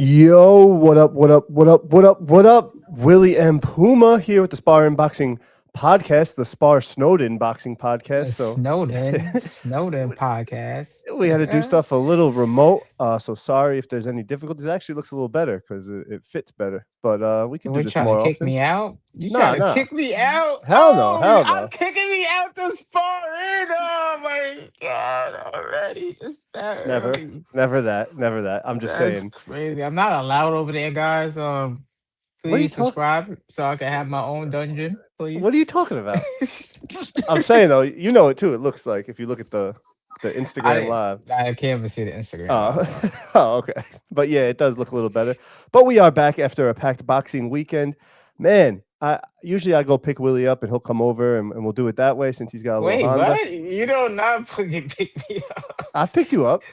Yo, what up, what up, what up, what up, what up? Willie and Puma here with the Spar-Inn Boxing Podcast, the Spar Snowden Boxing Podcast. So Snowden podcast. we had to do stuff a little remote. So sorry if there's any difficulties. It actually looks a little better because it fits better. But we could do We this trying to more kick often. me out? You Nah, trying to nah. kick me out? Hell no, Oh, hell I'm no. kicking me out the Spar-Inn. Oh my god! Already, it's that Never, early. never that, never that. I'm just That's saying. crazy. I'm not allowed over there, guys. What are you Please talking? subscribe so I can have my own dungeon, What are please. you talking about? I'm saying though, you know it too. It looks like if you look at the Instagram I live. I can't even see the Instagram Oh, live. Sorry. oh, okay. But yeah, it does look a little better. But we are back after a packed boxing weekend. Man, I go pick Willie up and he'll come over and we'll do it that way since he's got a little Wait, Honda. what? You don't not fucking pick me up. I picked you up.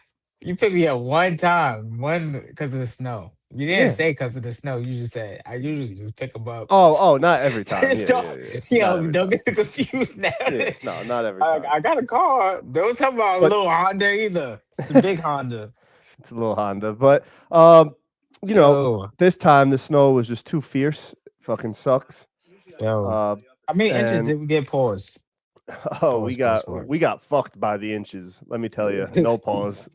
You picked me up one time, one because of the snow. You didn't Yeah. say because of the snow. You just said I usually just pick them up. Oh, not every time. Yeah, don't, yeah, yeah. Not yo, every don't time. get confused now. Yeah, no, not every time. I got a car. Don't tell me about a But little Honda either. It's a big Honda. it's a little Honda. But you know, Yo, this time the snow was just too fierce. Fucking sucks. yo. Uh, How many inches and did we get paused? oh, Pause, pause, pause. we got fucked by the inches. Let me tell you, no pause.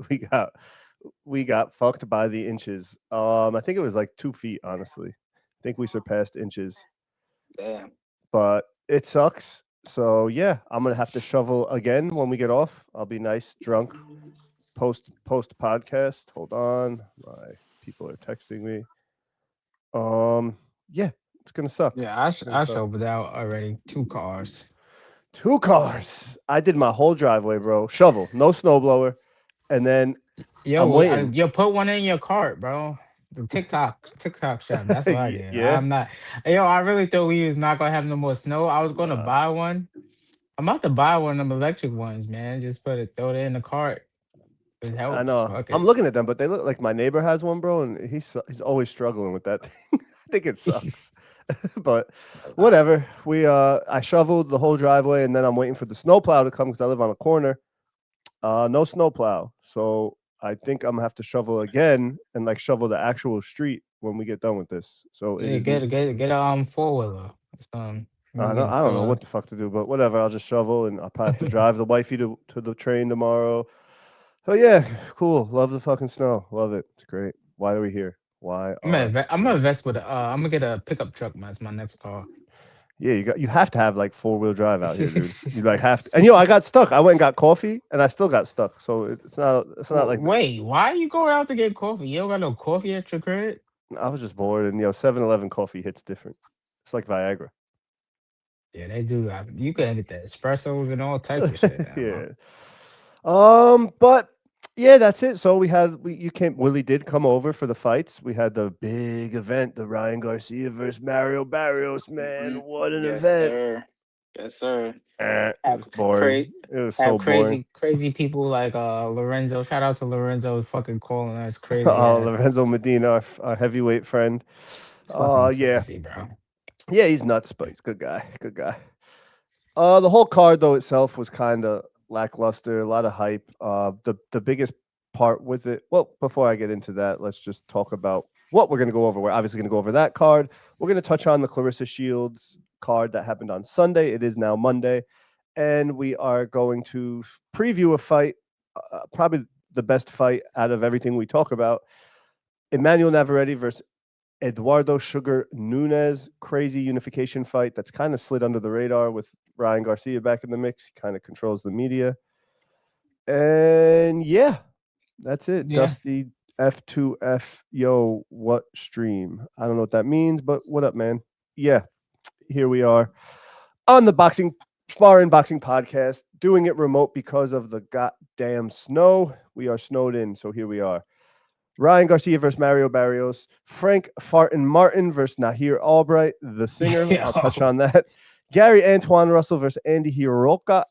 We got fucked by the inches. I think it was like 2 feet. Honestly, I think we surpassed inches, Damn. but it sucks. So yeah, I'm gonna have to shovel again when we get off. I'll be nice drunk post podcast. Hold on, my people are texting me. Yeah, it's gonna suck. Yeah, It's gonna I suck. shoveled out already 2 cars. 2 cars. I did my whole driveway, bro. Shovel, no snowblower, and then I'm waiting. Yo, put one in your cart, bro. The TikTok shop. That's what I did. Yeah. I'm not. Yo, I really thought we was not gonna have no more snow. I was gonna Nah. buy one. I'm about to buy one of them electric ones, man. Just throw it in the cart. It I helps. know. Fuck I'm it. looking at them, but they look like my neighbor has one, bro, and he's always struggling with that thing. I think it sucks. But whatever. I shoveled the whole driveway and then I'm waiting for the snowplow to come because I live on a corner. No snowplow. So I think I'm gonna have to shovel again and like shovel the actual street when we get done with this. So it Yeah, is get a 4-wheeler. You can I don't know throw what the fuck to do, but whatever. I'll just shovel and I'll probably have to drive the wifey to the train tomorrow. So yeah, cool. Love the fucking snow. Love it. It's great. Why are we here? Why are I'm gonna we? invest with. I'm gonna get a pickup truck. That's my next car. Yeah, you have to have like 4-wheel drive out here, dude. You like have to. And I got stuck. I went and got coffee, and I still got stuck. So it's not like Wait, why are you going out to get coffee? You don't got no coffee at your crib? I was just bored, and 7-Eleven coffee hits different. It's like Viagra. Yeah, they do. You can get the espressos and all types of shit now, huh? Yeah. But yeah, that's it. So you came. Willie did come over for the fights. We had the big event, the Ryan Garcia versus Mario Barrios. Man, what an Yes, event! sir. Yes, sir. It Have was boring. It was so boring. crazy people like Lorenzo. Shout out to Lorenzo fucking calling us crazy Oh, asses. Lorenzo Medina, our heavyweight friend. It's fucking Yeah, crazy, bro. yeah, he's nuts, but he's a good guy. Good guy. The whole card though itself was kind of lackluster. A lot of hype. The biggest part with it. Well, before I get into that, let's just talk about what we're going to go over. We're obviously going to go over that card. We're going to touch on the Clarissa Shields card that happened on Sunday. It is now Monday, and we are going to preview a fight. Probably the best fight out of everything we talk about. Emmanuel Navarrete versus Eduardo Sugar Núñez. Crazy unification fight that's kind of slid under the radar with Ryan Garcia back in the mix. He kind of controls the media. And yeah, that's it. Yeah. Dusty F2F. Yo, what stream? I don't know what that means, but what up, man? Yeah, here we are on the Spar-Inn Boxing Podcast, doing it remote because of the goddamn snow. We are snowed in, so here we are. Ryan Garcia versus Mario Barrios. Frank Fartin Martin versus Nahir-Albright, the singer. I'll touch on that. Gary Antoine Russell versus Andy Hiraoka.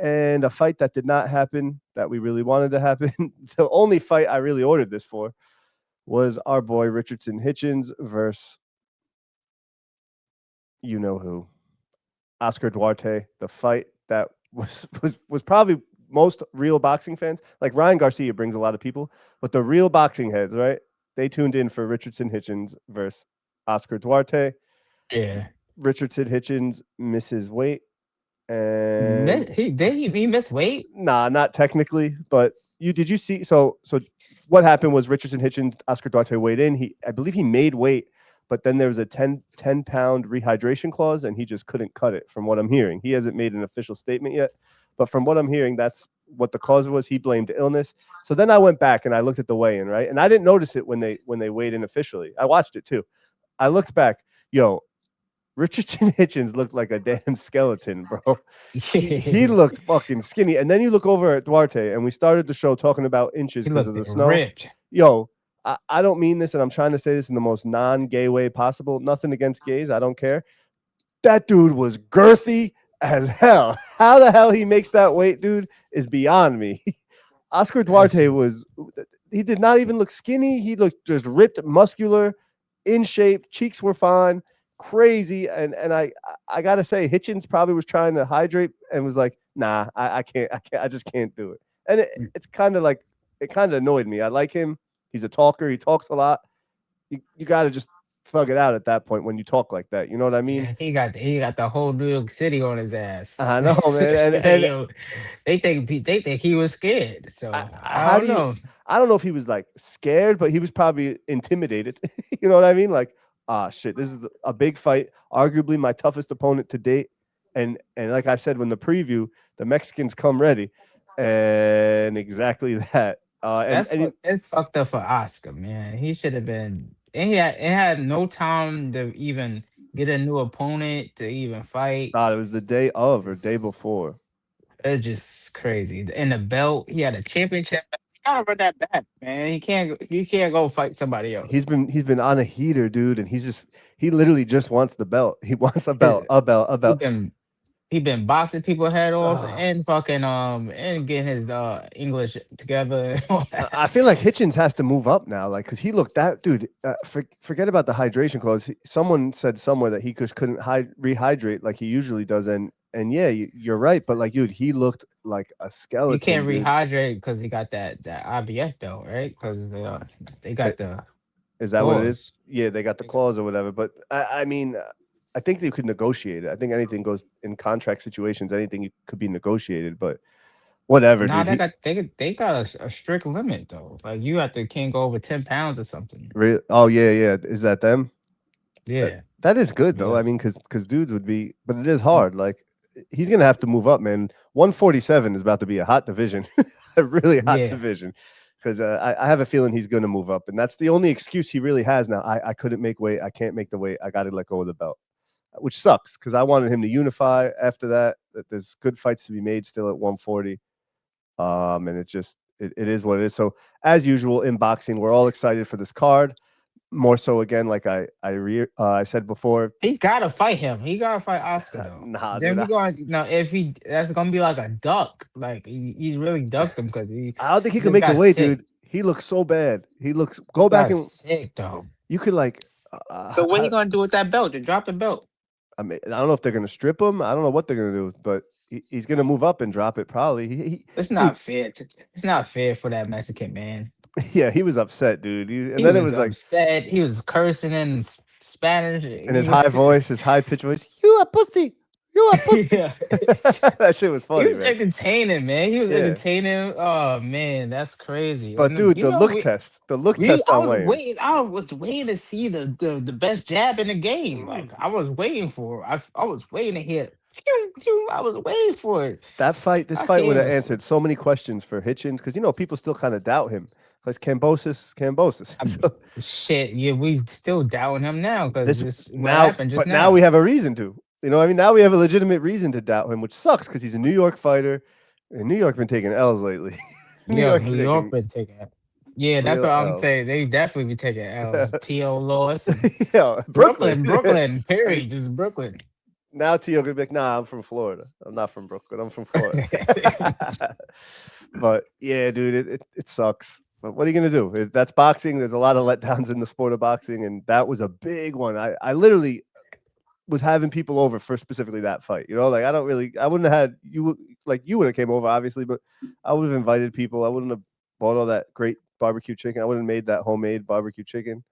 And a fight that did not happen that we really wanted to happen. The only fight I really ordered this for was our boy Richardson Hitchins versus you know who. Oscar Duarte. The fight that was probably most real boxing fans. Like Ryan Garcia brings a lot of people, but the real boxing heads, right? they tuned in for Richardson Hitchins versus Oscar Duarte. Yeah. Richardson Hitchins misses weight, and He missed weight. nah, not technically, but did you see? So what happened was Richardson Hitchins, Oscar Duarte weighed in. I believe he made weight, but then there was a 10 pound rehydration clause, and he just couldn't cut it. From what I'm hearing, he hasn't made an official statement yet, but from what I'm hearing, that's what the cause was. He blamed illness. So then I went back and I looked at the weigh-in, right, and I didn't notice it when they weighed in officially. I watched it too. I looked back, Richardson Hitchins looked like a damn skeleton, bro. He looked fucking skinny. And then you look over at Duarte, and we started the show talking about inches because of the snow. Ripped. I don't mean this, and I'm trying to say this in the most non-gay way possible. Nothing against gays. I don't care. That dude was girthy as hell. How the hell he makes that weight, dude, is beyond me. Oscar Duarte he did not even look skinny. He looked just ripped, muscular, in shape. Cheeks were fine. Crazy. And I gotta say, Hitchins probably was trying to hydrate and was like, nah, I can't, I just can't do it. And it's kind of like, it kind of annoyed me. I like him. He's a talker. He talks a lot. You got to just thug it out at that point when you talk like that. You know what I mean? Yeah, he got the whole New York City on his ass. I know, man. And they think he was scared. So I don't know. I don't know if he was like scared, but he was probably intimidated. You know what I mean? Like, shit, this is a big fight, arguably my toughest opponent to date. And like I said, when the preview, the Mexicans come ready, and exactly that. It's fucked up for Oscar, man. He should have been. And he had no time to even get a new opponent to even fight. It was the day of or day before. It's just crazy. And the belt, he had a championship. He gotta run that back, man. He can't go fight somebody else. He's been on a heater, dude, and he literally just wants the belt. He wants a belt. He been boxing people head off and fucking and getting his English together. I feel like Hitchins has to move up now, like, because he looked that dude. Forget about the hydration clause. Someone said somewhere that he just couldn't rehydrate like he usually does, and yeah, you're right. But like, dude, he looked like a skeleton. You can't rehydrate because he got that IBF belt, right? Because they got the. Is that clause. What it is? Yeah, they got the clause or whatever. But I mean. I think they could negotiate it. I think anything goes in contract situations. Anything could be negotiated, but whatever. Nah, dude. they got a strict limit though. Like you can't go over 10 pounds or something. Really? Oh yeah. Is that them? Yeah, that is good though. Yeah. I mean, because dudes would be, but it is hard. Like he's gonna have to move up, man. 147 is about to be a hot division, a really hot division. Because I have a feeling he's going to move up, and that's the only excuse he really has now. I couldn't make weight. I can't make the weight. I got to let go of the belt. Which sucks because I wanted him to unify after that. That there's good fights to be made still at 140, and it is what it is. So as usual in boxing, we're all excited for this card. More so again, like I said before, he gotta fight him. He gotta fight Oscar though. Nah, then we going if that's gonna be like a duck. Like he really ducked him because I don't think he can make the weight, dude. He looks so bad. He looks back and sick though. You could like. So what are you gonna do with that belt? To drop the belt? I mean, I don't know if they're going to strip him. I don't know what they're going to do, but he's going to move up and drop it probably. It's not fair. It's not fair for that Mexican man. Yeah, he was upset, dude. Then it was like upset. He was cursing in Spanish. In his high voice, his high-pitched voice. You a pussy. You a pussy. Yeah. That shit was funny, He was entertaining, man. He was entertaining. Oh, man, that's crazy. But, dude, the look test. The look test I was waiting to see the best jab in the game. Like, I was waiting for it. I was waiting to hear I was waiting for it. This fight would have answered so many questions for Hitchins because, people still kind of doubt him. Because Cambosis. Shit, yeah, we still doubting him now because now we have a reason to. You know what I mean? Now we have a legitimate reason to doubt him, which sucks because he's a New York fighter, and New York been taking L's lately. New York been taking L's. Yeah, that's what I'm saying. They definitely be taking L's. T.O. lost. Yeah, Brooklyn, period. Just Brooklyn. Now T.O. gonna be like, nah, I'm from Florida. I'm not from Brooklyn. I'm from Florida. But yeah, dude, it sucks. But what are you gonna do? That's boxing. There's a lot of letdowns in the sport of boxing, and that was a big one. I literally was having people over for specifically that fight. Like I wouldn't have had you would have came over obviously, but I would have invited people. I wouldn't have bought all that great barbecue chicken. I would have made that homemade barbecue chicken.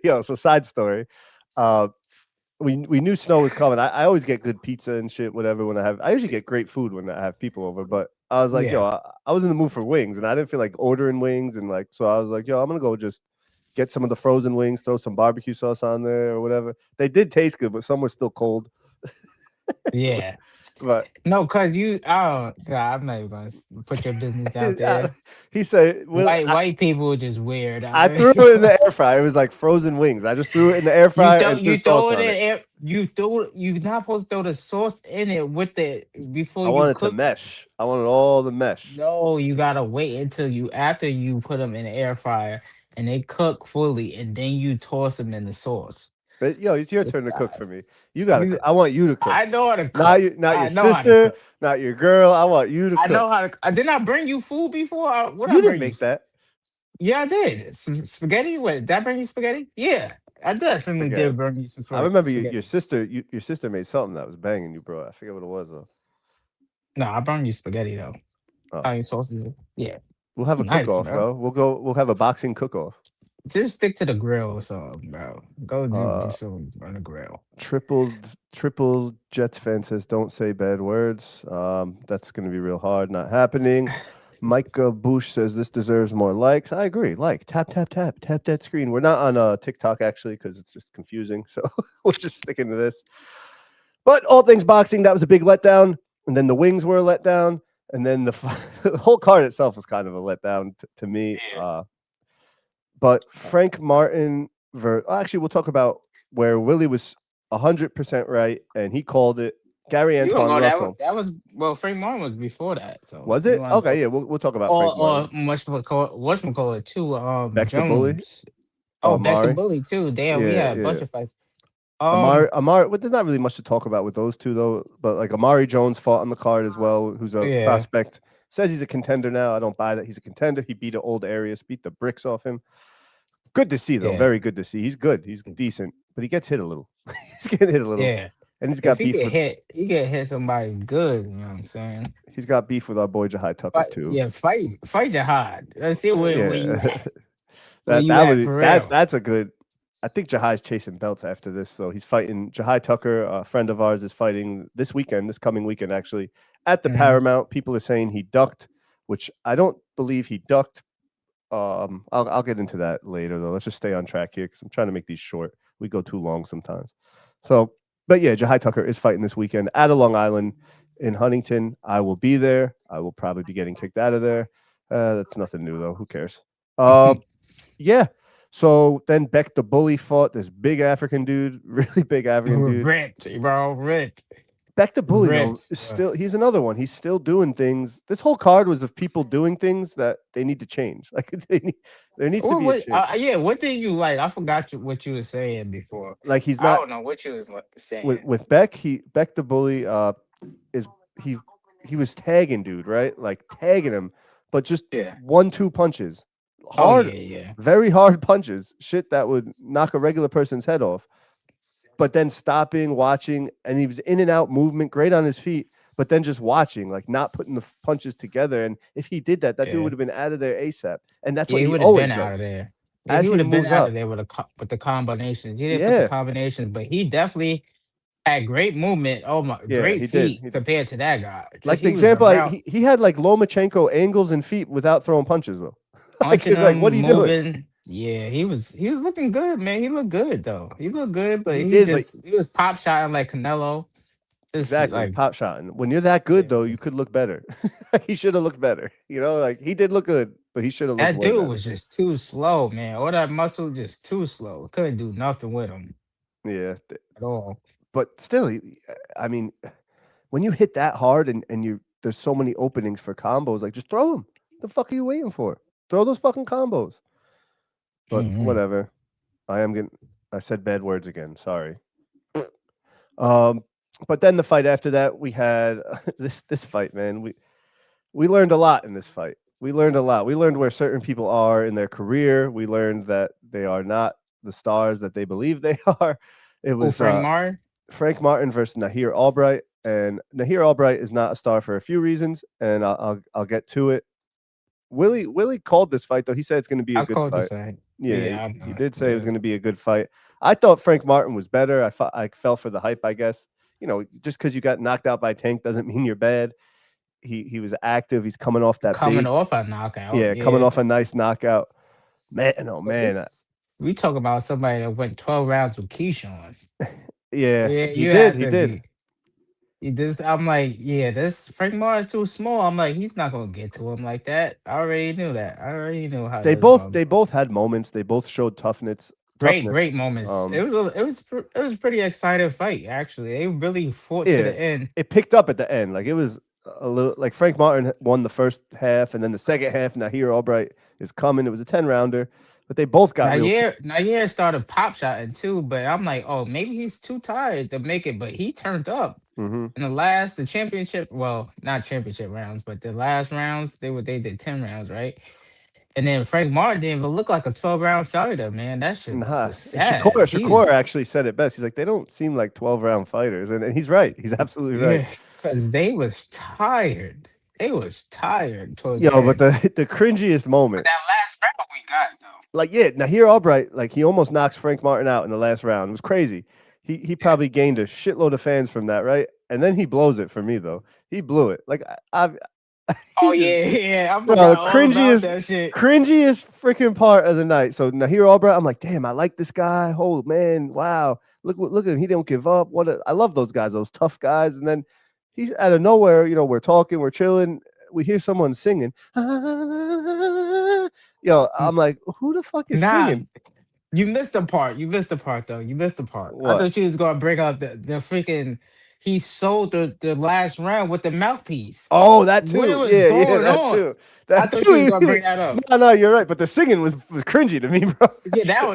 Yo, so side story. We knew snow was coming. I always get good pizza and shit, whatever. I usually get great food when I have people over. But I was like, yo, Yeah. I was in the mood for wings, and I didn't feel like ordering wings, and like, so I was like, yo, I'm gonna go just get some of the frozen wings, throw some barbecue sauce on there or whatever. They did taste good, but some were still cold. So, Yeah. but No, cause you. Oh God, I'm not even gonna put your business out there. he said, "Well, White people are just weird. I threw it in the air fryer. It was like frozen wings. I just threw it in the air fryer and threw You sauce throw it on in it. air. You throw. You're not supposed to throw the sauce in it with the before I you wanted to cook. mesh. I wanted all the mesh. No, you gotta wait until after you put them in the air fryer and they cook fully, and then you toss them in the sauce. But yo, it's your This turn to cook guy. for me. You gotta. I want you to cook. I know how to Not cook. you, not your I know how to sister, cook. not your girl. I want you to I cook. know how to. Didn't I bring you food before? What I You didn't bring you? make that. Yeah, I did. Some spaghetti. What? Did I bring you spaghetti? Yeah, I definitely Forget. did bring you some I remember spaghetti. your sister. Your sister made something that was banging you, bro. I forget what it was though. No, I brought you spaghetti though. Oh, Italian sausages. Yeah, we'll have a cook nice, off, bro. bro. We'll go. We'll have a boxing cook off. Just stick to the grill or something, bro. Go do Uh, something on the grill. triple Jets fan says don't say bad words. That's gonna be real hard. Not happening. Micah Bush says this deserves more likes. I agree. Like tap that screen. We're not on TikTok actually because it's just confusing. So we're just sticking to this. But all things boxing, that was a big letdown. And then the wings were a letdown. And then the whole card itself was kind of a letdown to me. But Frank Martin, actually, we'll talk about where Willie was 100% right and he called it. Gary You don't Antoine know Russell. that was well. Frank Martin was before that, so Was you it? want to Okay, know yeah, we'll talk about Frank or Martin. whatchamacallit too. Beck the Bully. Jones. Oh, back to Amari. bully too. Damn, we Yeah, had a bunch yeah. of fights. Amari. Well, there's not really much to talk about with those two though. But like Amari Jones fought on the card as well, who's a Yeah. prospect. Says he's a contender now. I don't buy that. He's a contender. He beat an old Arias, beat the bricks off him. Good to see though. Yeah. Very good to see. He's good. He's decent, but he gets hit a little. He's getting hit a little, Yeah. and he's If got he beef get with. hit, he get hit somebody good. You know what I'm saying? He's got beef with our boy Jahai Tucker But too. yeah, fight your hard. Let's see where you Yeah, at. Where you at for real? that's a good. I think Jahai's chasing belts after this, so he's fighting Jahai Tucker. A friend of ours is fighting this coming weekend actually, at the Mhm. Paramount. People are saying he ducked, which I don't believe he ducked. I'll get into that later though. Let's just stay on track here because I'm trying to make these short. We go too long sometimes. So, but yeah, Jahai Tucker is fighting this weekend at a Long Island in Huntington. I will be there. I will probably be getting kicked out of there. That's nothing new though. Who cares? Yeah. So then Beck the Bully fought this big African dude, really big African dude. Ripped, bro. Ripped. Beck the Bully though Ripped. is still he's another one. He's still doing things. This whole card was of people doing things that they need to change. Like there needs to be a change. Yeah, what did you like? I forgot what you were saying before. Like he's I not don't know what you was saying. with Beck. Beck the Bully is he he was tagging dude, right? Like tagging him, but just Yeah. 1-2 punches. Oh Hard, yeah. very hard punches. Shit that would knock a regular person's head off. But then stopping, watching, and he was in and out movement, great on his feet, but then just watching, like not putting the punches together. And if he did that, that dude Yeah. would have been out of there ASAP. And that's Yeah, what he he would have always been out does of there. Yeah, as he he would have been moves out of up. there with the combinations. He didn't put the Yeah. combinations, but he definitely had great movement. Oh my, Yeah, great he did. feet compared to that guy. Like the He was example, around he had like Lomachenko angles and feet without throwing punches though. Like punching it's like, what them, are you doing? moving. Yeah, he was looking good, man. He looked good though. He looked good, but He did, but he was pop shotting like Canelo. Just exactly like pop shot. And when you're that good though, you could look better. He should have looked better. You know, like he did look good, but he should have looked that way dude better. was just too slow, man. All that muscle just too slow. Couldn't do nothing with him Yeah, at all. but still, I mean, when you hit that hard and there's so many openings for combos, like just throw them. The fuck are you waiting for? Throw those fucking combos. But Mhm. whatever. I said bad words again. Sorry. Um, but then the fight after that, we had this fight, man. We learned a lot in this fight. We learned a lot. We learned where certain people are in their career. We learned that they are not the stars that they believe they are. It was Frank Martin? Frank Martin versus Navarrete, and Navarrete is not a star for a few reasons, and I'll get to it Willie called this fight though. He said it's going to be a I good called fight. this right. Yeah, Yeah, I he know. did say it was Yeah. going to be a good fight. I thought Frank Martin was better. I fell for the hype, I guess. You know, just because you got knocked out by Tank doesn't mean you're bad. He was active. He's coming off that Coming big, off a knockout. yeah, coming Yeah. off a nice knockout. Man, oh But we, man, we talk about somebody that went 12 rounds with Keyshawn. yeah, Yeah, he you did, had he to did. be. You just, I'm like, yeah, this Frank Martin's too small. I'm like, he's not gonna get to him like that. I already knew that. I already knew how They this was both going. they both had moments. They both showed toughness. Toughness. Great moments. Um, It was a pretty exciting fight actually. They really fought to yeah, the end. it picked up at the end. Like it was a little like Frank Martin won the first half, and then the second half. Now Hiraoka is coming. It was a 10-rounder, but they both got real. Nair started pop shotting too, but I'm like, oh, maybe he's too tired to make it. But he turned up Mm-hmm. in the championship. Well, not championship rounds, but the last rounds they did 10 rounds, right? And then Frank Martin didn't even look like a 12 round fighter, man. That shit Nah, was sad. He Shakur was actually said it best. He's like, they don't seem like 12-round fighters, and he's right. He's absolutely right. yeah, because they was tired. They was tired towards the Yo, but end. the cringiest moment, But that last round we got though. like yeah, Nahir Albright, like he almost knocks Frank Martin out in the last round. It was crazy. He Yeah. probably gained a shitload of fans from that, right? And then he blows it for me though. He blew it. Like Oh he just yeah, yeah. I bro, forgot all about that shit. cringiest freaking part of the night. So Nahir Albright, I'm like, damn, I like this guy. Oh man, wow. Look at him. He don't give up. I love those guys, those tough guys. And then he's out of nowhere, you know, we're talking, we're chilling. We hear someone singing. Yo, I'm like, who the fuck is Nah, singing? you missed the part. You missed the part though. You missed the part. I What? thought you was gonna bring up the freaking. He sold the last round with the mouthpiece. Oh, that What too. was Yeah, going that on? too. I That thought you was too. gonna bring that up. No, you're right. But the singing was cringy to me, bro. Yeah, that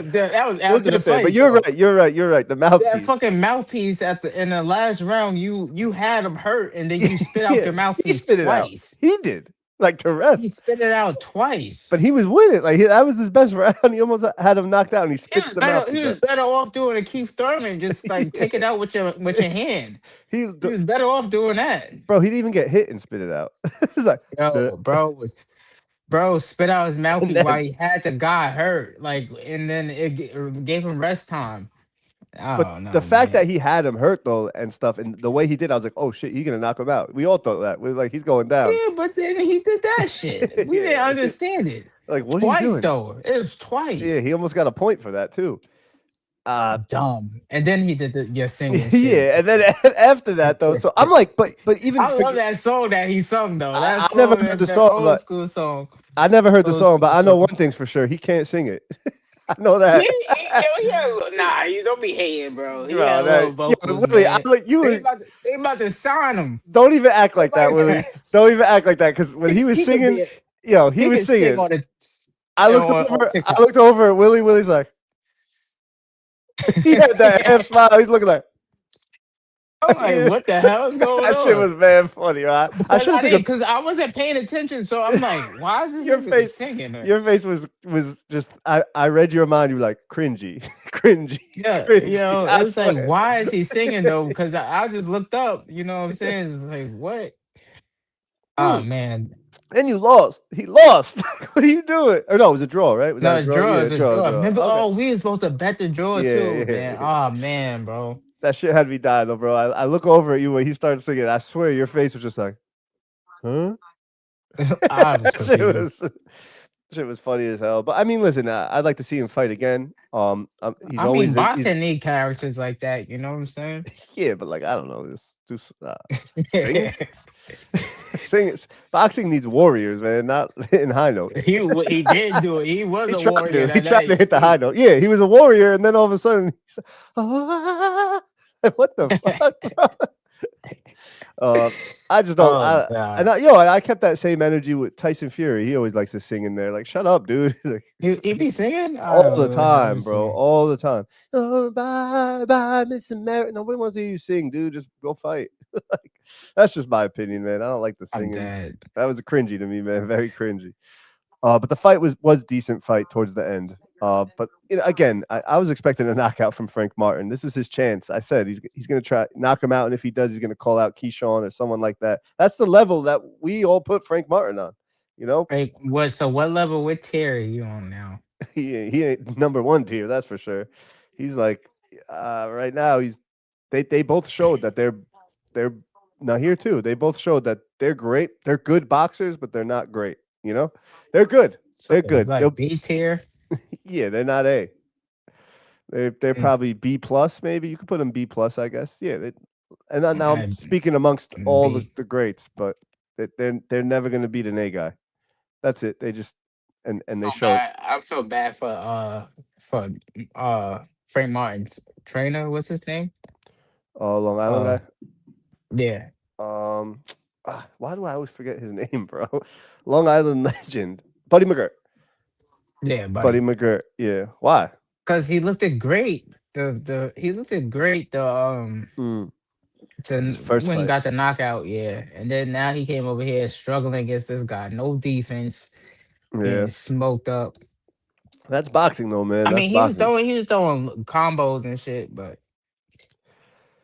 was We'll after the get there. But fight though. you're right. The That mouthpiece. fucking mouthpiece in the last round, you had him hurt, and then you spit out Yeah, your he mouthpiece spit it out. twice. He did. Like to He rest. spit it out twice. But he was winning. Like that was his best round. He almost had him knocked out and he spits the He mouthpiece was out. better off doing a Keith Thurman, just like take it out with your hand. He He was better off doing that. bro, he didn't even get hit and spit it out. It's like Yo, bro spit out his and mouthpiece while then he had the guy hurt, like, and then gave him rest time. but Oh the no, fact man. that he had him hurt though and stuff, and the way he did, I was like, oh shit, he's gonna knock him out. We all thought that. We are like, he's going down. Yeah, but then he did that shit. We didn't Yeah. understand it. Like, what are you Twice doing? though. It was Yeah, twice. he almost got a point for that too. Dumb. And then he did the your singing shit. Yeah, and then after that though, so I'm like, but even I love that song that he sung though. I That never song, heard the that song, old but school song. I never heard the Old song, but school I know song. one thing's for sure: he can't sing it. I know Yeah, that. nah, you don't be hating, bro. He Bro, had little vocals, Willie, man. you They were, about to, they about to sign him. don't even act like that, Somebody, Willie. Don't even act like that, because when he was he could singing, be. he He was could sing singing. on it I looked on over. I TikTok. looked over at Willie. Willie's like, he had that Yeah. half smile. He's looking like, I'm like, what the hell is going that on? shit was mad funny. Right? I Because should have taken because I wasn't paying attention, so I'm like, why is this your nigga face. singing? Your face was just. I read your mind. You were like cringy, cringy, Yeah, cringy. I it's like, swear. why is he singing though? Because I just looked up, you know what I'm saying? It's like, what? Oh Mm. man. And you lost. He lost. What are you doing? Or no, it was a draw, right? Was No, that a it's draw? draw, Yeah, it's a draw, draw. draw. Remember, Okay. oh, we were supposed to bet the draw Yeah, too, yeah, man. yeah. Oh man, bro. That shit had me dying though, bro. I look over at you when he started singing. I swear your face was just like, huh? I was That shit confused. was shit was funny as hell. But I mean, listen, I'd like to see him fight again. He's I mean, always he's boxing need characters like that, you know what I'm saying? yeah, but like I don't know, just do singing. Sing boxing needs warriors, man, not in high notes. He did do it. He was He a tried warrior to. He that tried to night. hit the high note. Yeah, he was a warrior, and then all of a sudden, he's like, what the fuck, bro? I just don't. Oh god. I kept that same energy with Tyson Fury. He always likes to sing in there. Like, shut up, dude. Like, He be singing? I all the don't know how to time, bro. sing. All the time. Oh, bye, bye, Miss America. Nobody wants to hear you sing, dude. Just go fight. Like, that's just my opinion, man. I don't like the I'm singing. dead. That was cringy to me, man. Very cringy. But the fight was decent fight towards the end. But again, I was expecting a knockout from Frank Martin. This was his chance. I said he's gonna try knock him out, and if he does, he's gonna call out Keyshawn or someone like that. That's the level that we all put Frank Martin on. You know, Like what? So what level? What tier are you on now? he ain't number one tier, that's for sure. He's like right now they both showed that they're now here too. They both showed that they're great. They're good boxers, but they're not great. You know, they're good. So They're good. like They'll B tier. yeah, they're not A. They're Mm, probably B plus, maybe you could put them B plus, I guess. Yeah, and now I'm I- speaking amongst all B. the greats, but they're never going to beat an A guy. That's it. They just and they So showed. bad. I feel bad for Frank Martin's trainer. What's his name? Oh, Long Island Uh guy. yeah. Why do I always forget his name, bro? Long Island legend, Buddy McGirt. Yeah, Buddy buddy. McGirt. Yeah. Why? Cause he looked at great. The he looked at great Mm, his first when he fight. got the knockout, yeah. And then now he came over here struggling against this guy. No defense, Yeah. getting smoked up. That's boxing, though, man. I That's mean, boxing. he was throwing combos and shit, but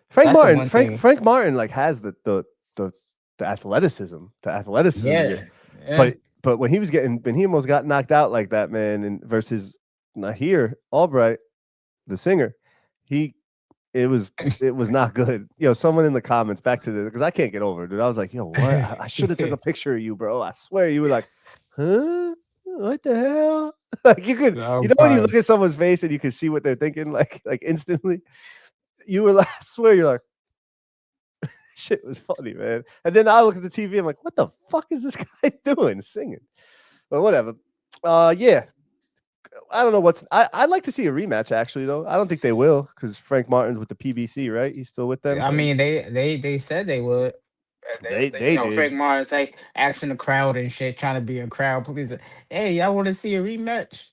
Frank that's the Martin. one thing. Frank Martin like has the the athleticism. The athleticism. Yeah. Yeah. Yeah. But when he almost got knocked out like that, man, and versus Nahir Albright, the singer, he it was not good. Yo, someone in the comments back to this because I can't get over it, dude. I was like, yo, what? I should have took a picture of you, bro. I swear you were like, huh? What the hell? Like No when you look problem. at someone's face and you can see what they're thinking, like instantly. You were like, I swear you're like, shit was funny, man. And then I look at the TV, I'm like, what the fuck is this guy doing? Singing. But whatever. Yeah, I don't know I'd like to see a rematch actually though. I don't think they will because Frank Martin's with the PBC, right? He's still with them. I mean, they said they would. They Frank did. Martin's like asking the crowd and shit, trying to be a crowd pleaser. Hey, y'all want to see a rematch?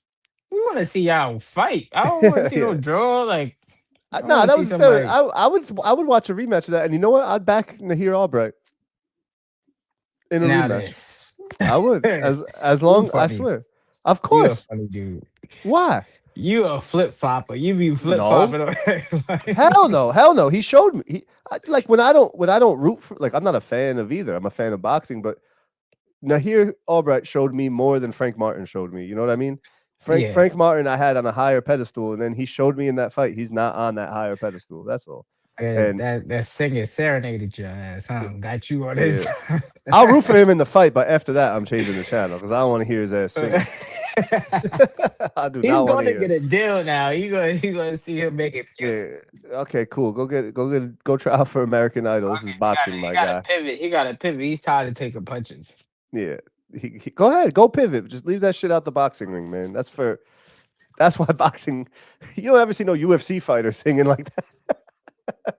We want to see y'all fight. I don't want to see no Yeah. draw. Like, I Nah, want to that see was no, somebody. I would watch a rematch of that. And you know what? I'd back Nahir Albright in a Now rematch. this, I would. As you long I funny. swear. Of You a course. funny dude. Why? You a flip flopper. You be flip No. flopping. Hell no. Hell no. He showed me. Like when I don't root for like I'm not a fan of either. I'm a fan of boxing, but Nahir Albright showed me more than Frank Martin showed me. You know what I mean? Yeah, Frank Martin I had on a higher pedestal, and then he showed me in that fight he's not on that higher pedestal. That's all. And that singer serenaded your ass, huh? Got you on yeah, this. I'll root for him in the fight, but after that, I'm changing the channel because I don't want to hear his ass singing. I do He's not want to gonna hear. get a deal now. You gonna see him making music. Yeah. Okay. Cool. Go try out for American Idol. This is boxing, He my got to guy. pivot. He got to pivot. He's tired of taking punches. Yeah. Go ahead. Go pivot. Just leave that shit out the boxing ring, man. That's why boxing. You don't ever see no UFC fighter singing like that.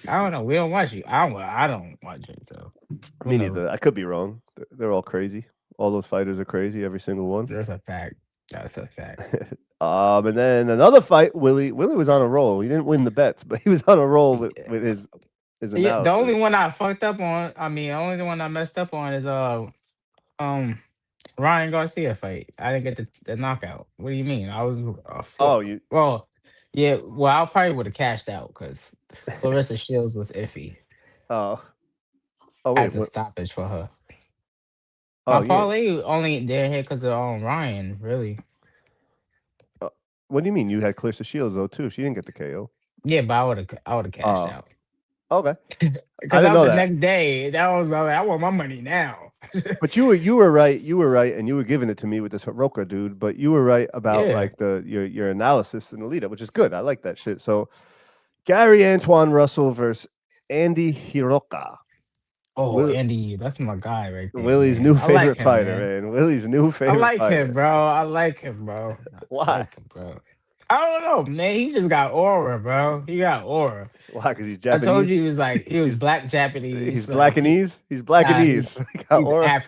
I don't know. We don't watch you. I don't watch it. So who Me knows? neither. I could be wrong. They're all crazy. All those fighters are crazy. Every single one. That's a fact. That's a fact. And then another fight. Willie was on a roll. He didn't win the bets, but he was on a roll Yeah. with his Yeah, the only analysis. one I fucked up on. I mean, the only one I messed up on is um Ryan Garcia fight. I didn't get the knockout. What do you mean? I was Oh, you. well, yeah. Well, I probably would have cashed out because Clarissa Shields was iffy. Oh. Oh I wait. had to What? stoppage for her. My Oh yeah. parlay only did hit because of Ryan. Really? Uh, what do you mean? You had Clarissa Shields though too. She didn't get the KO. Yeah, but I would have cashed Oh. out Okay. I because that didn't was know the that. next day. That was I was like, I want my money now. But you were right. You were right, and you were giving it to me with this Hiraoka dude. But you were right about Yeah. like your analysis in the lead up, which is good. I like that shit. So Gary Antoine Russell versus Andy Hiraoka. Oh, Will, Andy, that's my guy right there, Willie's man. new I like favorite him, fighter, man. man. Willie's new I favorite like him, fighter. bro. I like him, bro. I Why? like him, bro. I don't know, man. He just got aura, bro. He got aura. Why? Because he's I told Japanese. you he was He's black Japanese. he's Like blackanese. He's blackanese. He got he's aura.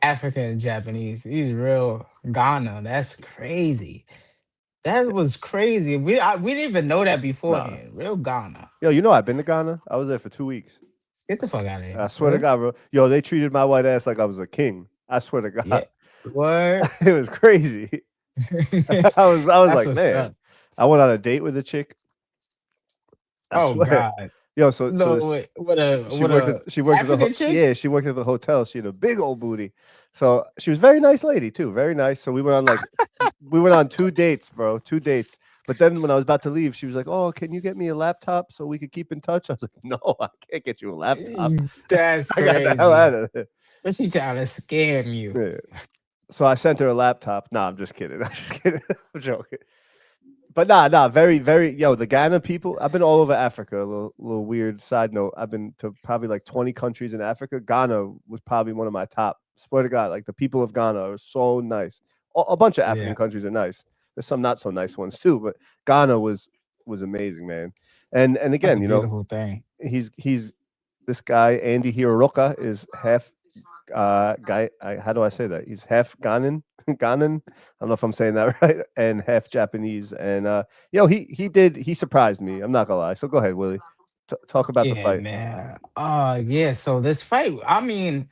African Japanese. He's real Ghana. That's crazy. That was crazy. We didn't even know that Nah. beforehand. Real Ghana. Yo, I've been to Ghana. I was there for 2 weeks. Get the fuck out of I here. swear to Really? God, bro. Yo, they treated my white ass like I was a king. I swear to Yeah. God. What? It was crazy. I was That's like, what's man. up. I went on a date with a chick. I Oh swear. God. Yo, so No, wait, what a she what worked a at she worked at the African chick? yeah, she worked at the hotel. She had a big old booty. So she was a very nice lady too, very nice. So we went on 2 dates, bro, 2 dates. But then when I was about to leave, she was like, "Oh, can you get me a laptop so we could keep in touch?" I was like, "No, I can't get you a laptop. That's I got the hell out crazy. of there." But she trying to scam you. Yeah. So I sent her a laptop. Nah, I'm just kidding. I'm just kidding. I'm joking. But nah, very, very, yo, the Ghana people, I've been all over Africa. A little weird side note. I've been to probably like 20 countries in Africa. Ghana was probably one of my top. Swear to God, like the people of Ghana are so nice. A bunch of African Yeah, countries are nice. There's some not so nice ones too, but Ghana was amazing, man. And that's a again, beautiful thing. he's this guy Andy Hiraoka is half how do I say that? He's half Ghanan, Ghanan. I don't know if I'm saying that right, and half Japanese. And he surprised me. I'm not gonna lie. So go ahead, Willie. Talk about the Yeah, fight. man. Yeah. So this fight, I mean,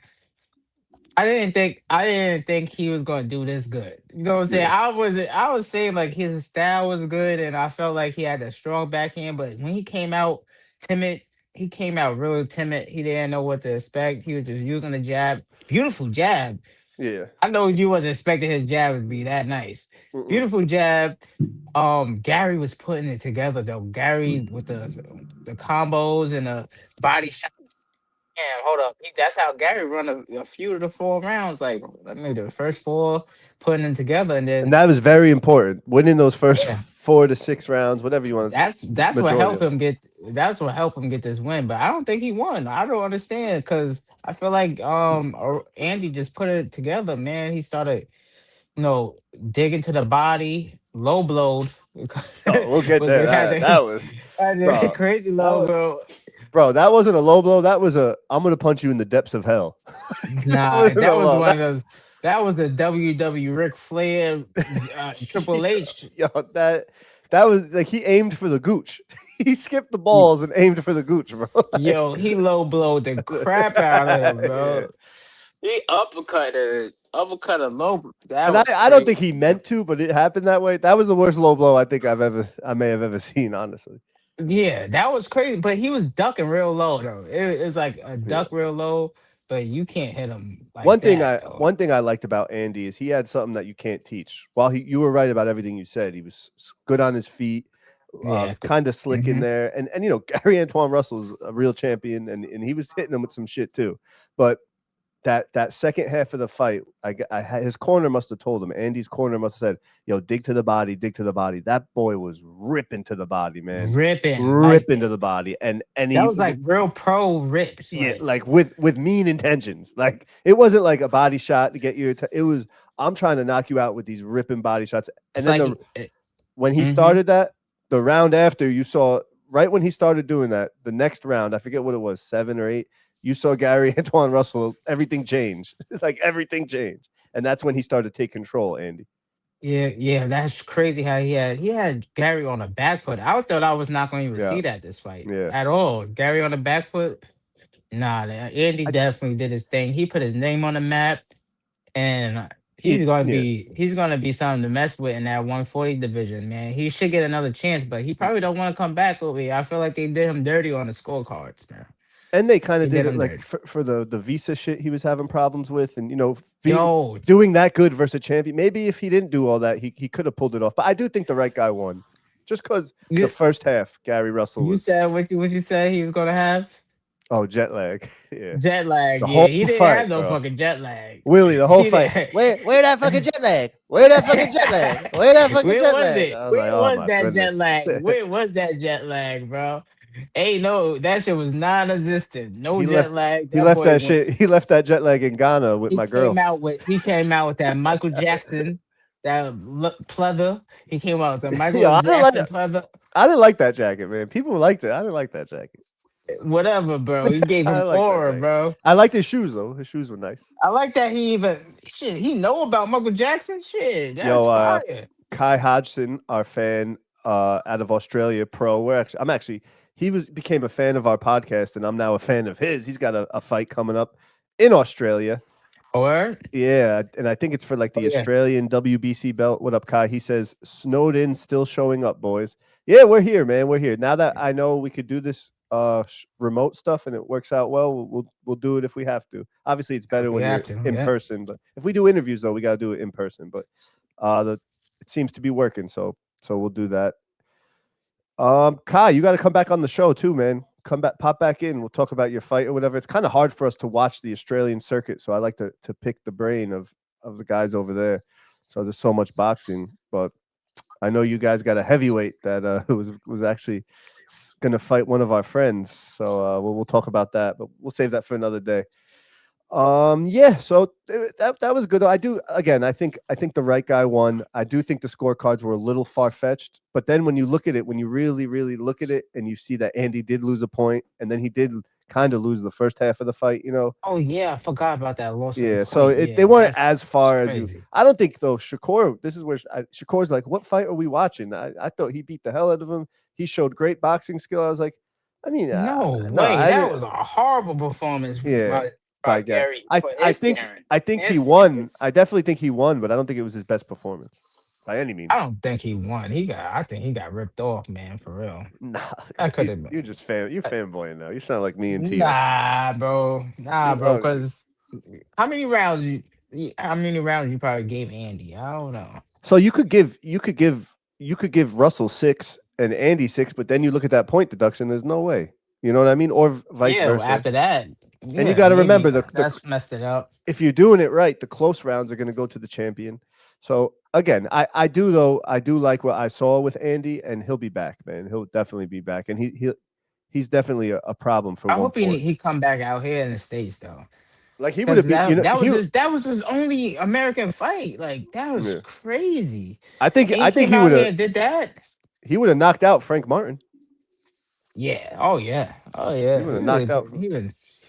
I didn't think he was gonna do this good. You know what I'm saying? Yeah, I was saying like his style was good, and I felt like he had a strong backhand. But when he came out timid, he came out really timid. He didn't know what to expect. He was just using the jab. Beautiful jab. yeah. I know you wasn't expecting his jab to be that nice. Mm-mm. Beautiful jab. Gary was putting it together though. Gary with the combos and the body shot. Damn, hold up. That's how Gary run a few of the 4 rounds. Like I mean, the first four, putting them together, and And then that was very important. Winning those first yeah, 4 to 6 rounds, whatever you want to, that's what majority helped of it. him get. That's what helped him get this win. But I don't think he won. I don't understand because I feel like Andy just put it together. Man, he started digging to the body, low blowed. Oh, we'll get was there. it had That was, a bro. crazy That low was, blow. bro. That wasn't a low blow. That was a I'm gonna punch you in the depths of hell. That Nah, wasn't a that was low. one of those. That was a WW Ric Flair, Triple H. Yo, that was like he aimed for the gooch. He skipped the Y- balls and aimed for the gooch, bro. Yo, he low blowed the crap out of him, Yeah. bro. He uppercut a low. That And was I don't crazy. think he meant to, but it happened that way. That was the worst low blow I think I may have ever seen, honestly. Yeah, that was crazy. But he was ducking real low though. It's like a Yeah. duck real low, but you can't hit him like that though. One thing I liked about Andy is he had something that you can't teach. While you were right about everything you said, he was good on his feet, Yeah. kind of slick in Hmm. there, and Gary Antoine Russell's a real champion, and he was hitting him with some shit too. But that second half of the fight, his corner must have told him. Andy's corner must have said, "Yo, dig to the body, dig to the body." That boy was ripping to the body, man, Ripping like ripping to the body, and that he was like real pro rips. yeah, Like like with mean intentions. Like it wasn't like a body shot to get you. It was I'm trying to knock you out with these ripping body shots. And it's then like when he mm-hmm. started that, the round after you saw right when he started doing that, the next round, I forget what it was, 7 or 8. You saw Gary Antoine Russell. Everything changed. Like everything changed, and that's when he started to take control. Andy. Yeah, that's crazy how he had Gary on a back foot. I thought I was not going to even Yeah, see that this fight yeah. at all. Gary on the back foot. Nah, Andy I, definitely did his thing. He put his name on the map, and yeah. he's gonna be something to mess with in that 140 division, man. He should get another chance, but he probably don't want to come back over here. I feel like they did him dirty on the scorecards, man. And they kind They of did did it him like dirty. for the visa shit he was having problems with, and being Yo, doing that good versus a champion. Maybe if he didn't do all that, he could have pulled it off. But I do think the right guy won, just because the you, first half, Gary Russell you was said what you said he was gonna have. jet lag. Yeah, Jet lag, the yeah. whole He didn't fight, have no bro. fucking jet lag. Willie, the whole He fight. didn't. Where that fucking jet lag? Where that fucking jet lag? Where that fucking Where jet was lag? it? I was like, Where oh was my that jet goodness. lag? Where was that jet lag, bro? Hey, no, that shit was non-existent. No he jet left. lag. He That left boy that went. shit. He left that jet lag in Ghana with my girl. He came out with that Michael Jackson, that pleather. He came out with the Yo, Michael Jackson pleather. I didn't like that jacket, man. People liked it. I didn't like that jacket. Whatever, bro. He gave I him didn't like that aura, jacket. bro. I liked his shoes though. His shoes were nice. I like that he even shit. He know about Michael Jackson. Shit, that's Yo, fire. Kai Hodgson, our fan, out of Australia, pro. I'm actually he became a fan of our podcast, and I'm now a fan of his. He's got a fight coming up in Australia. Or Yeah, and I think it's for like oh the yeah. Australian WBC belt. What up, Kai? He says snowed in, still showing up, boys. Yeah, we're here, man. We're here now that I know we could do this remote stuff and it works out well, we'll do it if we have to. Obviously, it's better We when you're have to. in Yeah. person, but if we do interviews though, we got to do it in person. But it seems to be working, so we'll do that. Kai, you got to come back on the show too, man. Come back, pop back in. We'll talk about your fight or whatever. It's kind of hard for us to watch the Australian circuit, so I like to pick the brain of the guys over there. So there's so much boxing, but I know you guys got a heavyweight that was actually going to fight one of our friends. So we'll talk about that, but we'll save that for another day. Yeah, so that was good. I think the right guy won. I do think the scorecards were a little far-fetched, but then when you look at it, when you really look at it and you see that Andy did lose a point and then he did kind of lose the first half of the fight, Oh yeah, I forgot about that loss of the yeah, so point. they Yeah, weren't that's as far as you. crazy. I don't think though. Shakur, this is where Shakur's like, what fight are we watching? I thought he beat the hell out of him. He showed great boxing skill. I was like, I mean, No no, way. I That didn't. was a horrible performance Yeah, by by guy. Gary I for I his think standard. I think he His won. standards. I definitely think he won, but I don't think it was his best performance by any means. I don't think he won. I think he got ripped off, man, for real. Nah, That could have you're been. just you're fanboying now. You sound like me and Tio. Nah, bro. Nah, You bro. know, Because how many rounds you probably gave Andy? I don't know. so you could give Russell 6 and Andy 6, but then you look at that point deduction. There's no way. You know what I mean, or vice Yeah, well, versa. after that, And you yeah, got to remember maybe the that's messed it up. if you're doing it right, the close rounds are going to go to the champion. So again, I do though. I do like what I saw with Andy, and he'll be back, man. He'll definitely be back, and he's definitely a problem for I hope 140. he come back out here in the States though. Like he would Because have beat, that was his only American fight. Like that was yeah. crazy. And he I think came out here and did that. he would have knocked out Frank Martin. Yeah. Oh yeah. Oh He yeah. would have knocked out.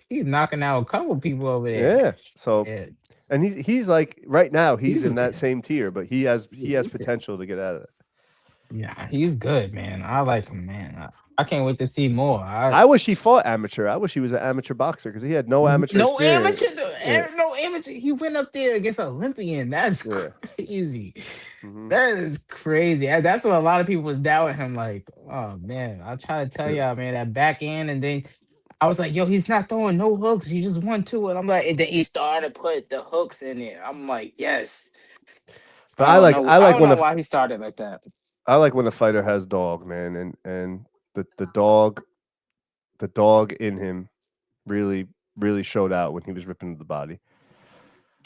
He's knocking out a couple people over there. Yeah. So Yeah. and he's like right now he's He's in that same tier, but he has he's potential to get out of it. yeah, he's good, man. I like him, man. I can't wait to see more. I wish he fought amateur. I wish he was an amateur boxer because he had no amateur No experience. amateur, Yeah. no amateur. He went up there against an Olympian. That's Yeah. crazy. Mhm. That is crazy. That's what a lot of people was doubting him. Like, oh man, I try to tell y'all, man, that back end, and then I was like, yo, he's not throwing no hooks. He just 1-2, and I'm like, and then he started to put the hooks in there. I'm like, yes. But I don't know why he started like that. I like when a fighter has dog, man, and the dog in him really showed out when he was ripping the body.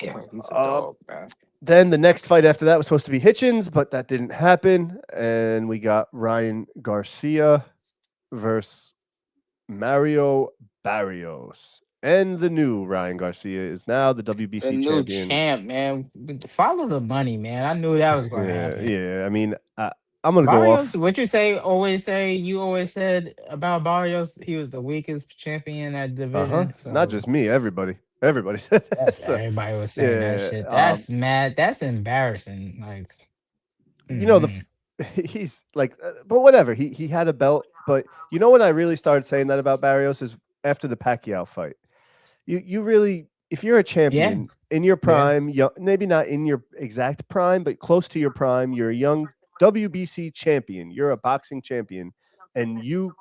Yeah, he's a dog, man. Then the next fight after that was supposed to be Hitchins, but that didn't happen, and we got Ryan Garcia versus Mario Barrios. And the new Ryan Garcia is now the WBC The new champion. champ, man. Follow the money, man. I knew that was going to happen. Yeah. I mean, I'm gonna Barrios, go off. what you say? You always said about Barrios, he was the weakest champion in that division. So Not just me, everybody said that. that's everybody was saying that shit. That's mad. That's embarrassing. Like, you know, he's like, but whatever. He had a belt, but you know when I really started saying that about Barrios is after the Pacquiao fight. You really, if you're a champion in your prime, maybe not in your exact prime, but close to your prime, you're a young WBC champion. You're a boxing champion, and you